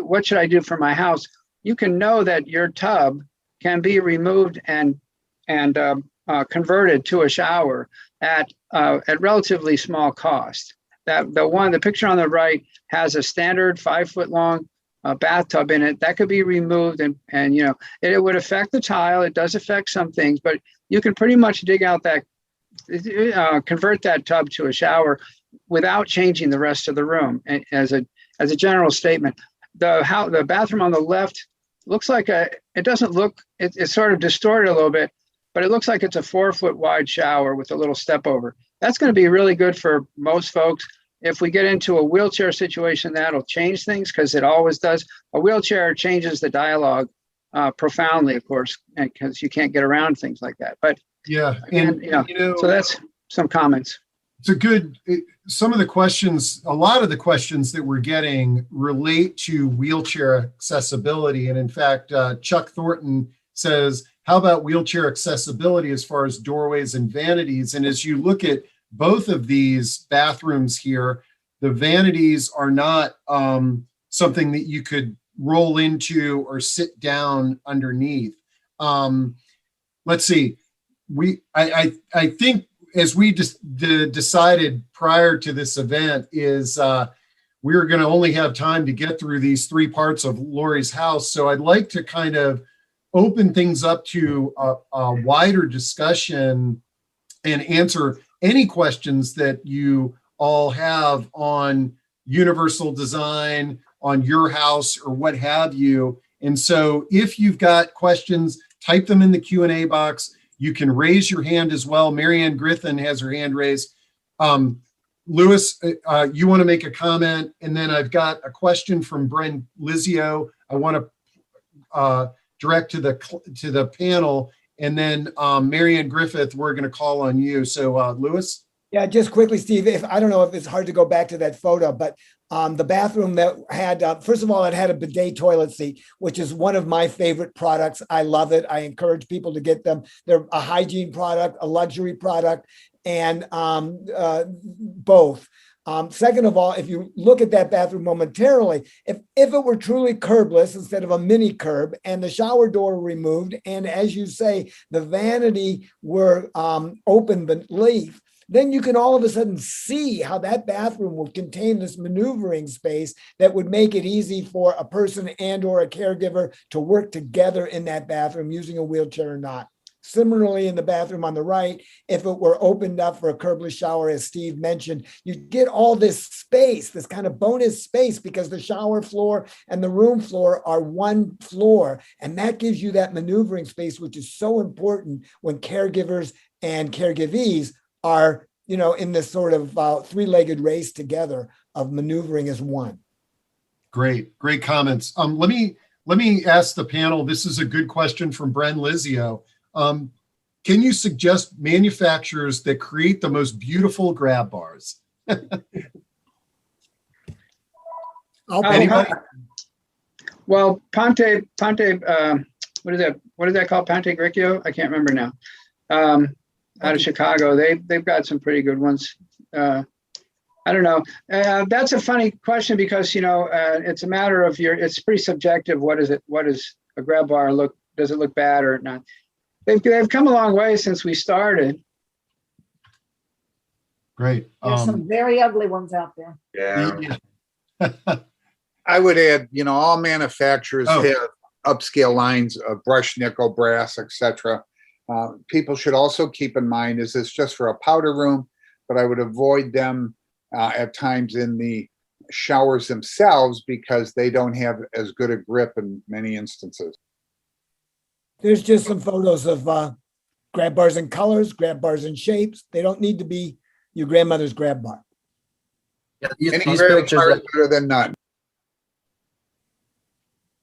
what should I do for my house? You can know that your tub can be removed and converted to a shower at relatively small cost. The picture on the right has a standard 5-foot long bathtub in it that could be removed, and it would affect the tile. It does affect some things, but you can pretty much dig out convert that tub to a shower without changing the rest of the room. And as a general statement, the bathroom on the left looks like it's sort of distorted a little bit, but it looks like it's a 4-foot wide shower with a little step over. That's going to be really good for most folks. If we get into a wheelchair situation, that'll change things, because it always does. A wheelchair changes the dialogue profoundly, of course, because you can't get around things like that. But yeah, so that's some comments. some of the questions, a lot of the questions that we're getting relate to wheelchair accessibility. And in fact, Chuck Thornton says, how about wheelchair accessibility as far as doorways and vanities? And as you look at both of these bathrooms here, the vanities are not something that you could roll into or sit down underneath. Let's see. I think as we just decided prior to this event is we were going to only have time to get through these three parts of Laurie's house. So I'd like to kind of open things up to a wider discussion and answer any questions that you all have on universal design, on your house, or what have you. And so if you've got questions, type them in the Q&A box. You can raise your hand as well. Marianne Griffin has her hand raised. Louis, you want to make a comment? And then I've got a question from Bren Lizio. I want to direct to the panel. And then Marianne Griffith, we're going to call on you. So Louis? Yeah, just quickly, Steve, I don't know if it's hard to go back to that photo, but the bathroom that had, first of all, it had a bidet toilet seat, which is one of my favorite products. I love it. I encourage people to get them. They're a hygiene product, a luxury product, and both. Second of all, if you look at that bathroom momentarily, if it were truly curbless instead of a mini curb and the shower door removed, and as you say, the vanity were open beneath, then you can all of a sudden see how that bathroom will contain this maneuvering space that would make it easy for a person and or a caregiver to work together in that bathroom using a wheelchair or not. Similarly, in the bathroom on the right, if it were opened up for a curbless shower, as Steve mentioned, you get all this space, this kind of bonus space, because the shower floor and the room floor are one floor. And that gives you that maneuvering space, which is so important when caregivers and caregivees are, in this sort of three-legged race together of maneuvering as one. Great comments. Let me ask the panel. This is a good question from Bren Lizio. Can you suggest manufacturers that create the most beautiful grab bars? Anybody? Well, Ponte, what is that? What is that called? Ponte Gricchio? I can't remember now. Out of Chicago, they've got some pretty good ones. I don't know. That's a funny question because it's a matter of it's pretty subjective. What is it? What does a grab bar look? Does it look bad or not? They've come a long way since we started. Great. There's some very ugly ones out there. Yeah. I would add, all manufacturers have upscale lines of brushed nickel, brass, etc. People should also keep in mind, is this just for a powder room? But I would avoid them at times in the showers themselves because they don't have as good a grip in many instances. There's just some photos of grab bars in colors, grab bars in shapes. They don't need to be your grandmother's grab bar. Yeah, these pictures are better than none.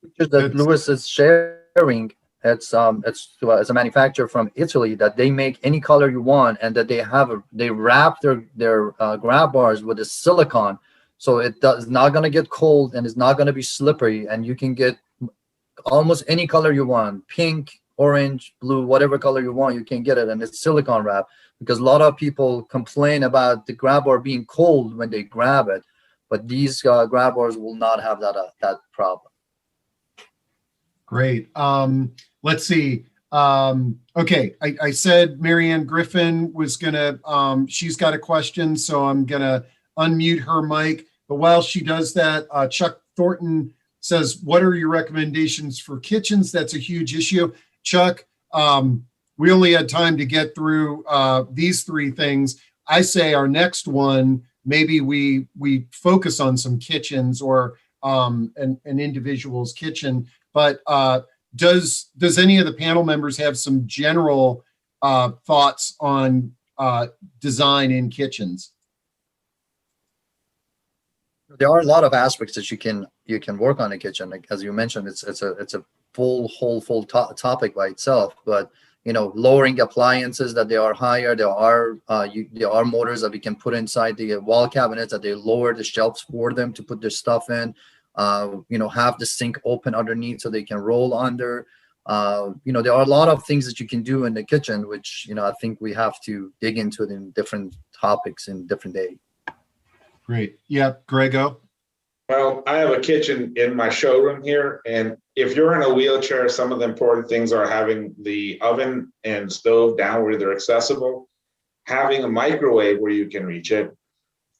Pictures that Louis is sharing, it's as a manufacturer from Italy that they make any color you want, and that they wrap their grab bars with a silicone, so it's not going to get cold and it's not going to be slippery, and you can get almost any color you want, pink, orange, blue, whatever color you want, you can get it, and it's silicone wrap, because a lot of people complain about the grab bar being cold when they grab it, but these grab bars will not have that problem. Great. Let's see. Okay, I said Marianne Griffin was gonna, she's got a question, so I'm gonna unmute her mic. But while she does that, Chuck Thornton says, what are your recommendations for kitchens? That's a huge issue. Chuck, we only had time to get through these three things. I say our next one, maybe we focus on some kitchens or an individual's kitchen. But does any of the panel members have some general thoughts on design in kitchens? There are a lot of aspects that you can work on a kitchen. Like, as you mentioned, it's a full topic by itself. But lowering appliances that they are higher. There are motors that we can put inside the wall cabinets that they lower the shelves for them to put their stuff in. Have the sink open underneath so they can roll under. There are a lot of things that you can do in the kitchen, which, I think we have to dig into it in different topics in different days. Great. Yeah, Grego. Well, I have a kitchen in my showroom here, and if you're in a wheelchair, some of the important things are having the oven and stove down where they're accessible, having a microwave where you can reach it,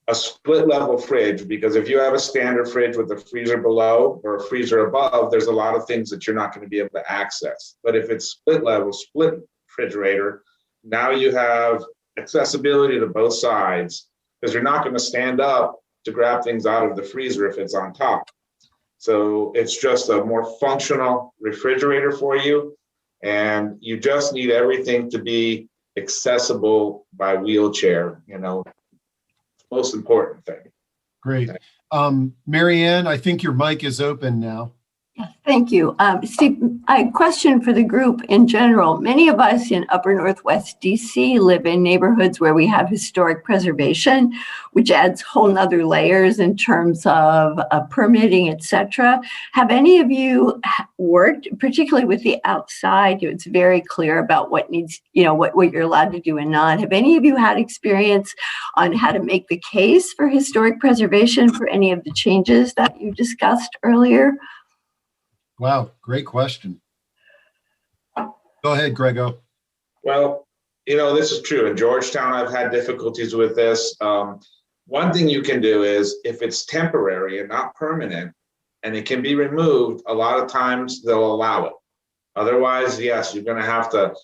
a split level fridge, because if you have a standard fridge with a freezer below or a freezer above, there's a lot of things that you're not going to be able to access. But if it's split level, split refrigerator, now you have accessibility to both sides, because you're not going to stand up to grab things out of the freezer if it's on top. So it's just a more functional refrigerator for you. And you just need everything to be accessible by wheelchair, most important thing. Great. Marianne, I think your mic is open now. Yes, thank you. Steve, a question for the group in general. Many of us in upper Northwest DC live in neighborhoods where we have historic preservation, which adds whole nother layers in terms of permitting, et cetera. Have any of you worked, particularly with the outside? It's very clear about what needs, what you're allowed to do and not. Have any of you had experience on how to make the case for historic preservation for any of the changes that you discussed earlier? Wow, great question. Go ahead, Grego. Well, this is true. In Georgetown, I've had difficulties with this. One thing you can do is, if it's temporary and not permanent, and it can be removed, a lot of times they'll allow it. Otherwise, yes, you're going to have to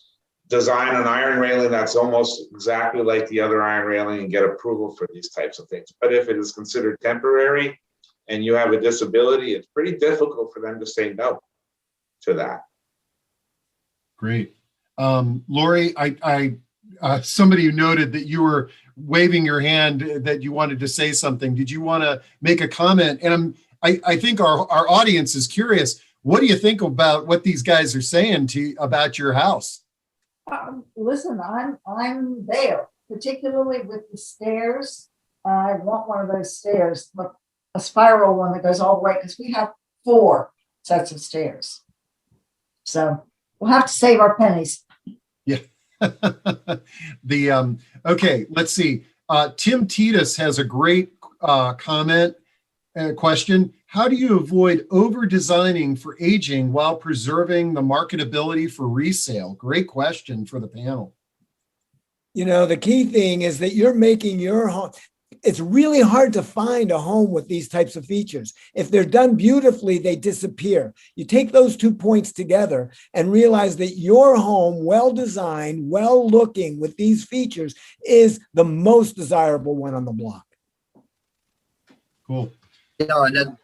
design an iron railing that's almost exactly like the other iron railing and get approval for these types of things. But if it is considered temporary, and you have a disability, it's pretty difficult for them to say no to that. Great. Laurie, somebody noted that you were waving your hand, that you wanted to say something. Did you want to make a comment? And I think our audience is curious. What do you think about what these guys are saying about your house? Listen, I'm there, particularly with the stairs. I want one of those stairs, a spiral one that goes all the way, because we have 4 sets of stairs. So we'll have to save our pennies. Yeah. Okay, let's see. Tim Titus has a great question. How do you avoid over-designing for aging while preserving the marketability for resale? Great question for the panel. The key thing is that you're making your home. It's really hard to find a home with these types of features. If they're done beautifully, they disappear. You take those 2 points together and realize that your home, well-designed, well-looking with these features, is the most desirable one on the block. Cool. And then,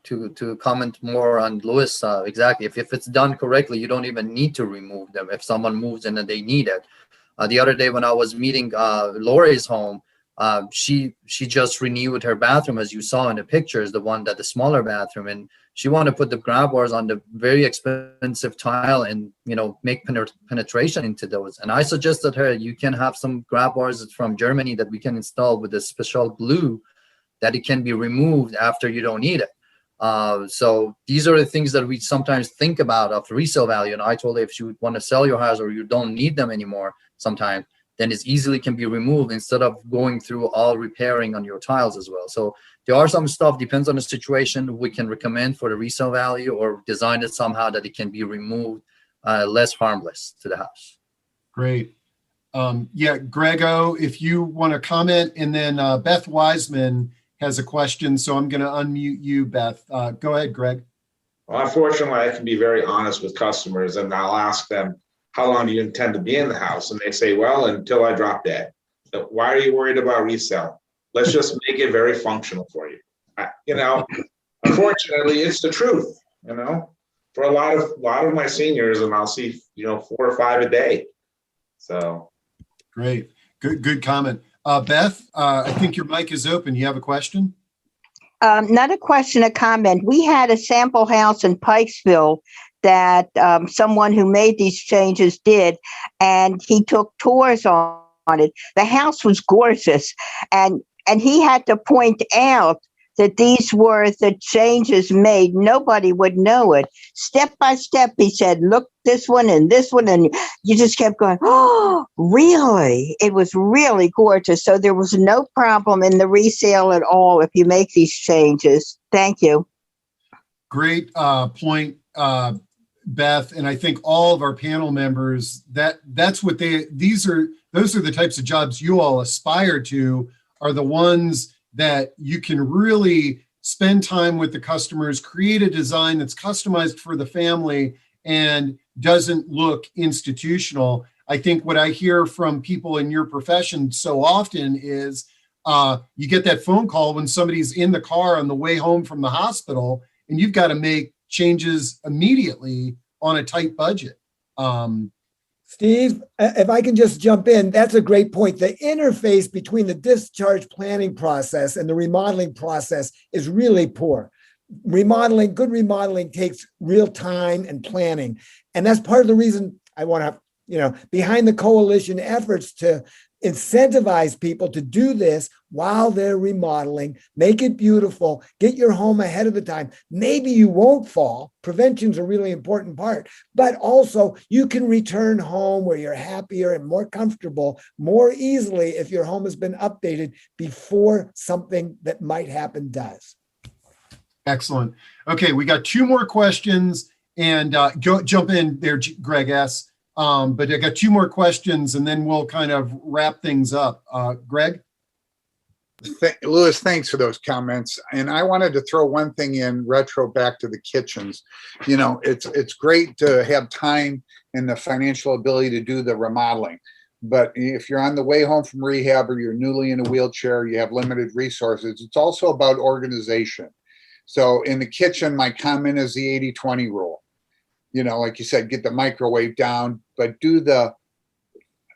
to comment more on Louis, exactly. If it's done correctly, you don't even need to remove them if someone moves in and they need it. The other day when I was meeting Laurie's home, she just renewed her bathroom, as you saw in the pictures, the smaller bathroom, and she wanted to put the grab bars on the very expensive tile and make penetration into those. And I suggested her, you can have some grab bars from Germany that we can install with a special glue that it can be removed after you don't need it. So these are the things that we sometimes think about of resale value. And I told her, if you want to sell your house or you don't need them anymore sometimes, then it easily can be removed instead of going through all repairing on your tiles as well. So there are some stuff, depends on the situation, we can recommend for the resale value or design it somehow that it can be removed less harmless to the house. Great. Yeah, Grego, if you want to comment, and then Beth Wiseman has a question, so I'm going to unmute you, Beth. Go ahead, Greg. Well, unfortunately, I can be very honest with customers, and I'll ask them, how long do you intend to be in the house? And they say, well, until I drop dead. So why are you worried about resale? Let's just make it very functional for you. Unfortunately, it's the truth, for a lot of my seniors, and I'll see, 4 or 5 a day. So. Great. Good comment. Beth, I think your mic is open. You have a question? Not a question, a comment. We had a sample house in Pikesville that someone who made these changes did, and he took tours on it. The house was gorgeous, and he had to point out that these were the changes made. Nobody would know it. Step by step, he said, look, this one, and you just kept going, oh, really? It was really gorgeous. So there was no problem in the resale at all if you make these changes. Thank you. Great point, Beth. And I think all of our panel members, that's what those are the types of jobs you all aspire to, are the ones that you can really spend time with the customers, create a design that's customized for the family and doesn't look institutional. I think what I hear from people in your profession so often is you get that phone call when somebody's in the car on the way home from the hospital, and you've got to make changes immediately on a tight budget. Steve, if I can just jump in, that's a great point. The interface between the discharge planning process and the remodeling process is really poor. Good remodeling takes real time and planning. And that's part of the reason I want to, behind the coalition efforts to incentivize people to do this while they're remodeling, make it beautiful, get your home ahead of the time. Maybe you won't fall. Prevention's a really important part, but also you can return home where you're happier and more comfortable more easily if your home has been updated before something that might happen does. Excellent. Okay, we got two more questions, and jump in there, Greg S. But I got two more questions, and then we'll kind of wrap things up. Greg? Louis, thanks for those comments. And I wanted to throw one thing in retro back to the kitchens. It's great to have time and the financial ability to do the remodeling. But if you're on the way home from rehab or you're newly in a wheelchair, you have limited resources. It's also about organization. So in the kitchen, my comment is the 80-20 rule. Like you said, get the microwave down, but do the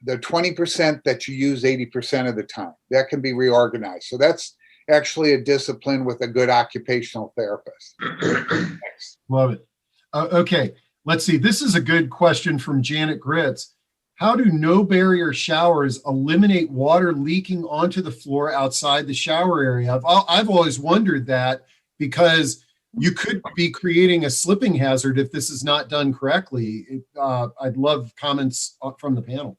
20% that you use 80% of the time. That can be reorganized. So that's actually a discipline with a good occupational therapist. Thanks. Love it. Okay, let's see. This is a good question from Janet Gritz. How do no barrier showers eliminate water leaking onto the floor outside the shower area? I've always wondered that, because you could be creating a slipping hazard if this is not done correctly. I'd love comments from the panel.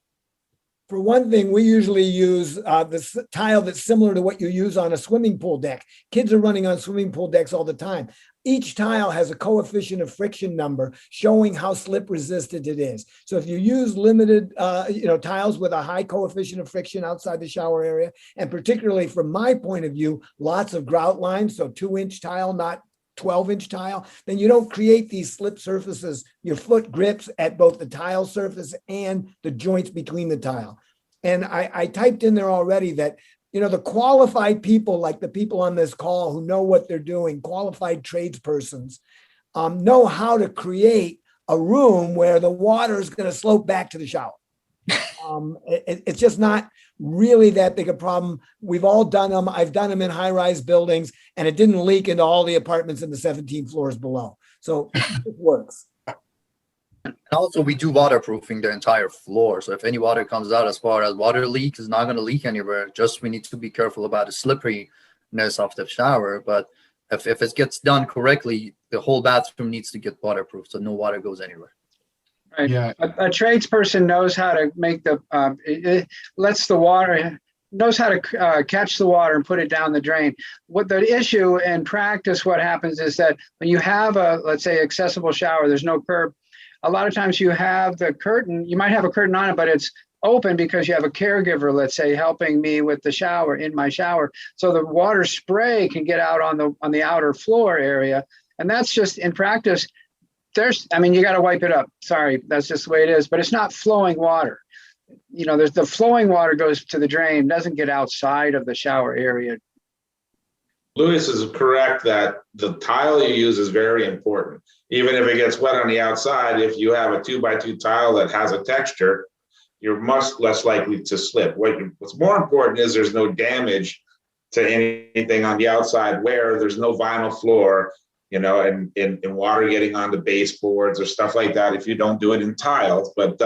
For one thing, we usually use this tile that's similar to what you use on a swimming pool deck. Kids are running on swimming pool decks all the time. Each tile has a coefficient of friction number showing how slip resistant it is. So if you use limited, tiles with a high coefficient of friction outside the shower area, and particularly from my point of view, lots of grout lines, so 2-inch tile, not 12-inch tile, then you don't create these slip surfaces. Your foot grips at both the tile surface and the joints between the tile. And I typed in there already that, the qualified people, like the people on this call who know what they're doing, qualified tradespersons, know how to create a room where the water is going to slope back to the shower. It's just not really that big a problem. We've all done them. I've done them in high-rise buildings, and it didn't leak into all the apartments in the 17 floors below. So it works. And also, we do waterproofing the entire floor. So if any water comes out, as far as water leak, is not going to leak anywhere. Just we need to be careful about the slipperiness of the shower. But if it gets done correctly, the whole bathroom needs to get waterproof, so no water goes anywhere. Right. Yeah. A tradesperson knows how to make it lets the water, knows how to catch the water and put it down the drain. What the issue in practice, what happens is that when you have a, let's say, accessible shower, there's no curb. A lot of times you have the curtain, you might have a curtain on it, but it's open because you have a caregiver, let's say, helping me with the shower, in my shower. So the water spray can get out on the outer floor area. And that's just in practice. You got to wipe it up. Sorry, that's just the way it is. But it's not flowing water. There's the flowing water goes to the drain, doesn't get outside of the shower area. Louis is correct that the tile you use is very important. Even if it gets wet on the outside, if you have a 2x2 tile that has a texture, you're much less likely to slip. What's more important is there's no damage to anything on the outside where there's no vinyl floor. and water getting on the baseboards or stuff like that if you don't do it in tiles. But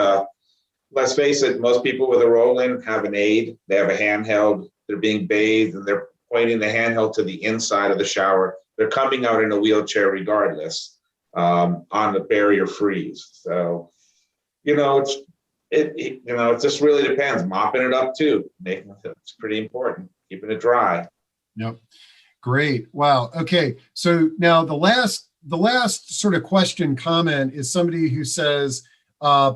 let's face it, most people with a roll-in have an aid. They have a handheld. They're being bathed, and they're pointing the handheld to the inside of the shower. They're coming out in a wheelchair regardless, on the barrier freeze. So, it just really depends. Mopping it up too, it's pretty important. Keeping it dry. Yep. Great. Wow. Okay. So now the last sort of question comment is somebody who says,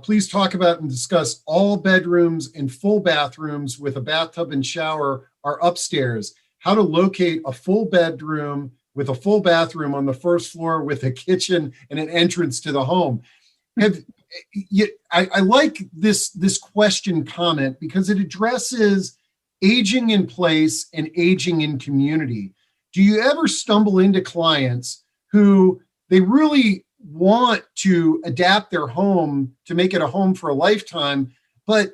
please talk about and discuss all bedrooms and full bathrooms with a bathtub and shower are upstairs. How to locate a full bedroom with a full bathroom on the first floor with a kitchen and an entrance to the home. I like this question comment because it addresses aging in place and aging in community. Do you ever stumble into clients who they really want to adapt their home to make it a home for a lifetime, but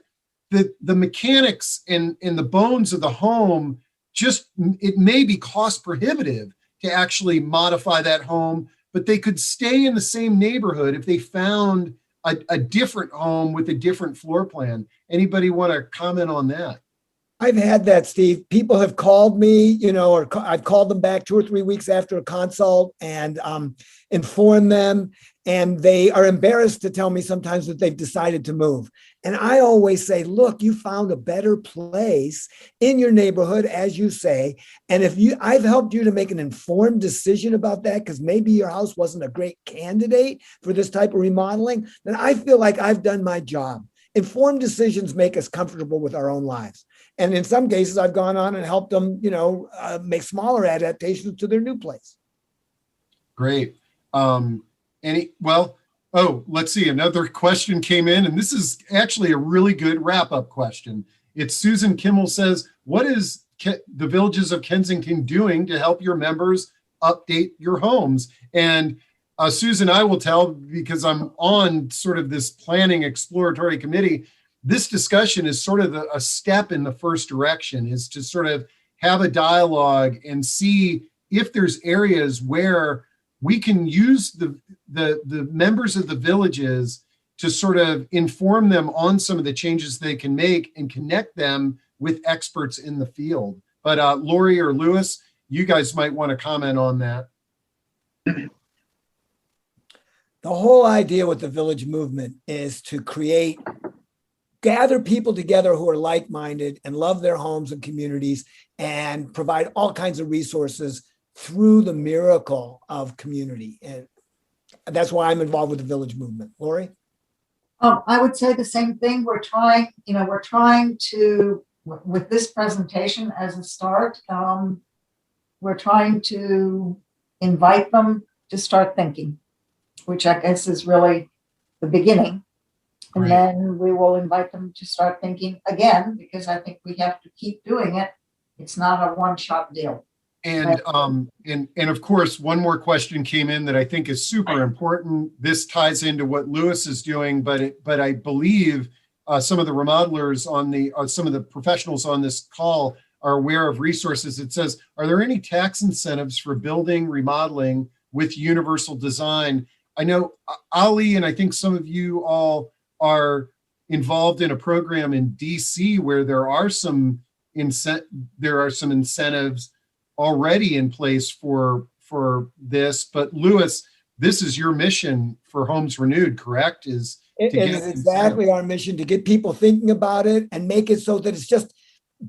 the mechanics and the bones of the home, it may be cost prohibitive to actually modify that home, but they could stay in the same neighborhood if they found a different home with a different floor plan? Anybody want to comment on that? I've had that, Steve. People have called me, or I've called them back 2 or 3 weeks after a consult and informed them, and they are embarrassed to tell me sometimes that they've decided to move. And I always say, look, you found a better place in your neighborhood, as you say. And I've helped you to make an informed decision about that, because maybe your house wasn't a great candidate for this type of remodeling, then I feel like I've done my job. Informed decisions make us comfortable with our own lives. And in some cases, I've gone on and helped them, make smaller adaptations to their new place. Great. Let's see. Another question came in, and this is actually a really good wrap-up question. It's Susan Kimmel says, what is the Villages of Kensington doing to help your members update your homes? And Susan, I will tell, because I'm on sort of this planning exploratory committee, this discussion is sort of a step in the first direction, is to sort of have a dialogue and see if there's areas where we can use the members of the villages to sort of inform them on some of the changes they can make and connect them with experts in the field. But Laurie or Lewis, you guys might want to comment on that. The whole idea with the village movement is to gather people together who are like-minded and love their homes and communities and provide all kinds of resources through the miracle of community. And that's why I'm involved with the village movement. Laurie? I would say the same thing. We're trying to, with this presentation as a start, we're trying to invite them to start thinking, which I guess is really the beginning. And Right. then we will invite them to start thinking again, because I think we have to keep doing it. It's not a one-shot deal. And of course, one more question came in that I think is super important. This ties into what Lewis is doing, but I believe some of the remodelers some of the professionals on this call are aware of resources. It says, are there any tax incentives for building, remodeling with universal design? I know Ali, and I think some of you all are involved in a program in DC where there are some incentives already in place for this. But Lewis, this is your mission for Homes Renewed, correct? It is exactly our mission, to get people thinking about it and make it so that it's just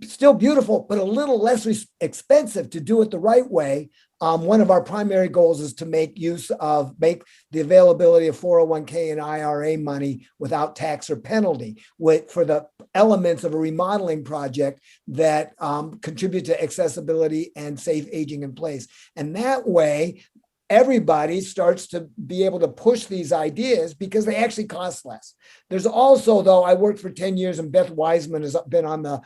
still beautiful, but a little less expensive to do it the right way. One of our primary goals is to make the availability of 401k and IRA money without tax or penalty for the elements of a remodeling project that contribute to accessibility and safe aging in place. And that way, everybody starts to be able to push these ideas because they actually cost less. There's also, though, I worked for 10 years, and Beth Wiseman has been on the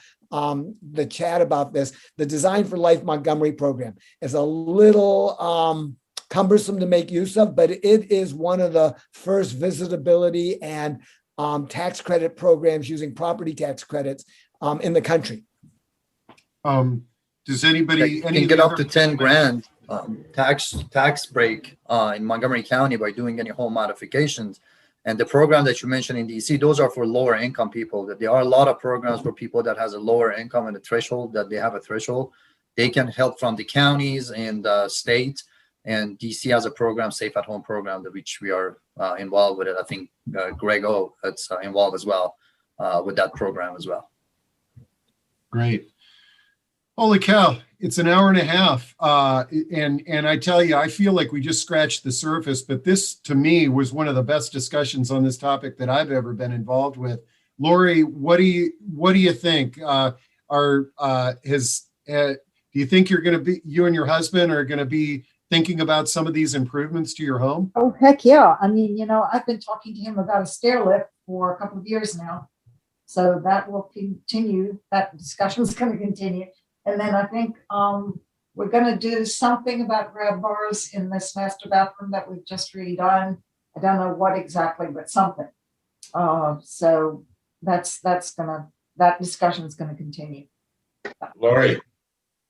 chat about this. The Design for Life Montgomery program is a little cumbersome to make use of, but it is one of the first visitability and tax credit programs using property tax credits in the country. Does anybody can get up to 10 grand tax break in Montgomery County by doing any home modifications. And the program that you mentioned in DC, those are for lower income people. That there are a lot of programs for people that has a lower income and a threshold, that they have a threshold. They can help from the counties and state. And DC has a program, Safe at Home program, which we are involved with it. I think Greg O is involved as well with that program as well. Great. Holy cow, it's an hour and a half. And I tell you, I feel like we just scratched the surface, but this to me was one of the best discussions on this topic that I've ever been involved with. Laurie, what do you think? Do you think you and your husband are going to be thinking about some of these improvements to your home? Oh, heck yeah. I mean, I've been talking to him about a stair lift for a couple of years now. So that will continue. That discussion is going to continue. And then I think we're going to do something about grab bars in this master bathroom that we've just redone. I don't know what exactly, but something. So that discussion is going to continue. Laurie,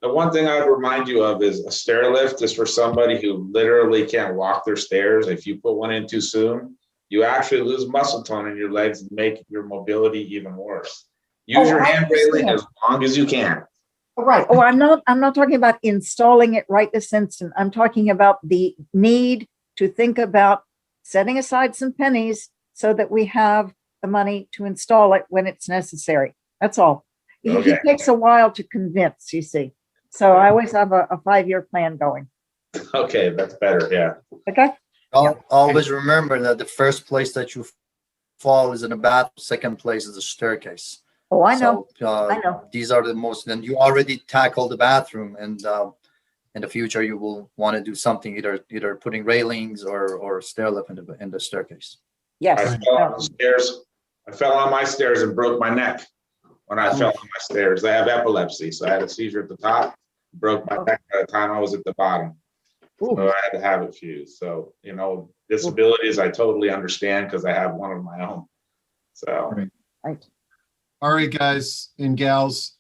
the one thing I'd remind you of is a stair lift is for somebody who literally can't walk their stairs. If you put one in too soon, you actually lose muscle tone in your legs and make your mobility even worse. Use your hand railing as long as you can. Right. Oh, I'm not talking about installing it right this instant. I'm talking about the need to think about setting aside some pennies so that we have the money to install it when it's necessary. That's all. Okay. It takes a while to convince, you see. So I always have a 5-year plan going. Okay, that's better. Yeah. Okay. Always remember that the first place that you fall is in the bathroom. Second place is the staircase. Oh, I know. So, I know. These are the most, and you already tackled the bathroom, and in the future you will want to do something, either putting railings or stair lift in the staircase. Yes. I fell on my stairs and broke my neck when I fell on my stairs. I have epilepsy, so I had a seizure at the top, broke my neck by the time I was at the bottom. Ooh. So I had to have it fused. So, disabilities, I totally understand because I have one of my own. So. Right. All right, guys and gals,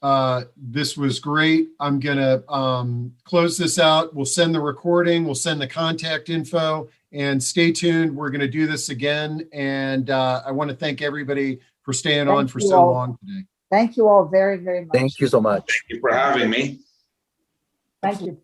this was great. I'm going to close this out. We'll send the recording. We'll send the contact info, and stay tuned. We're going to do this again. And I want to thank everybody for staying on for so long today. Thank you all very, very much. Thank you so much. Thank you for having me. Thank you.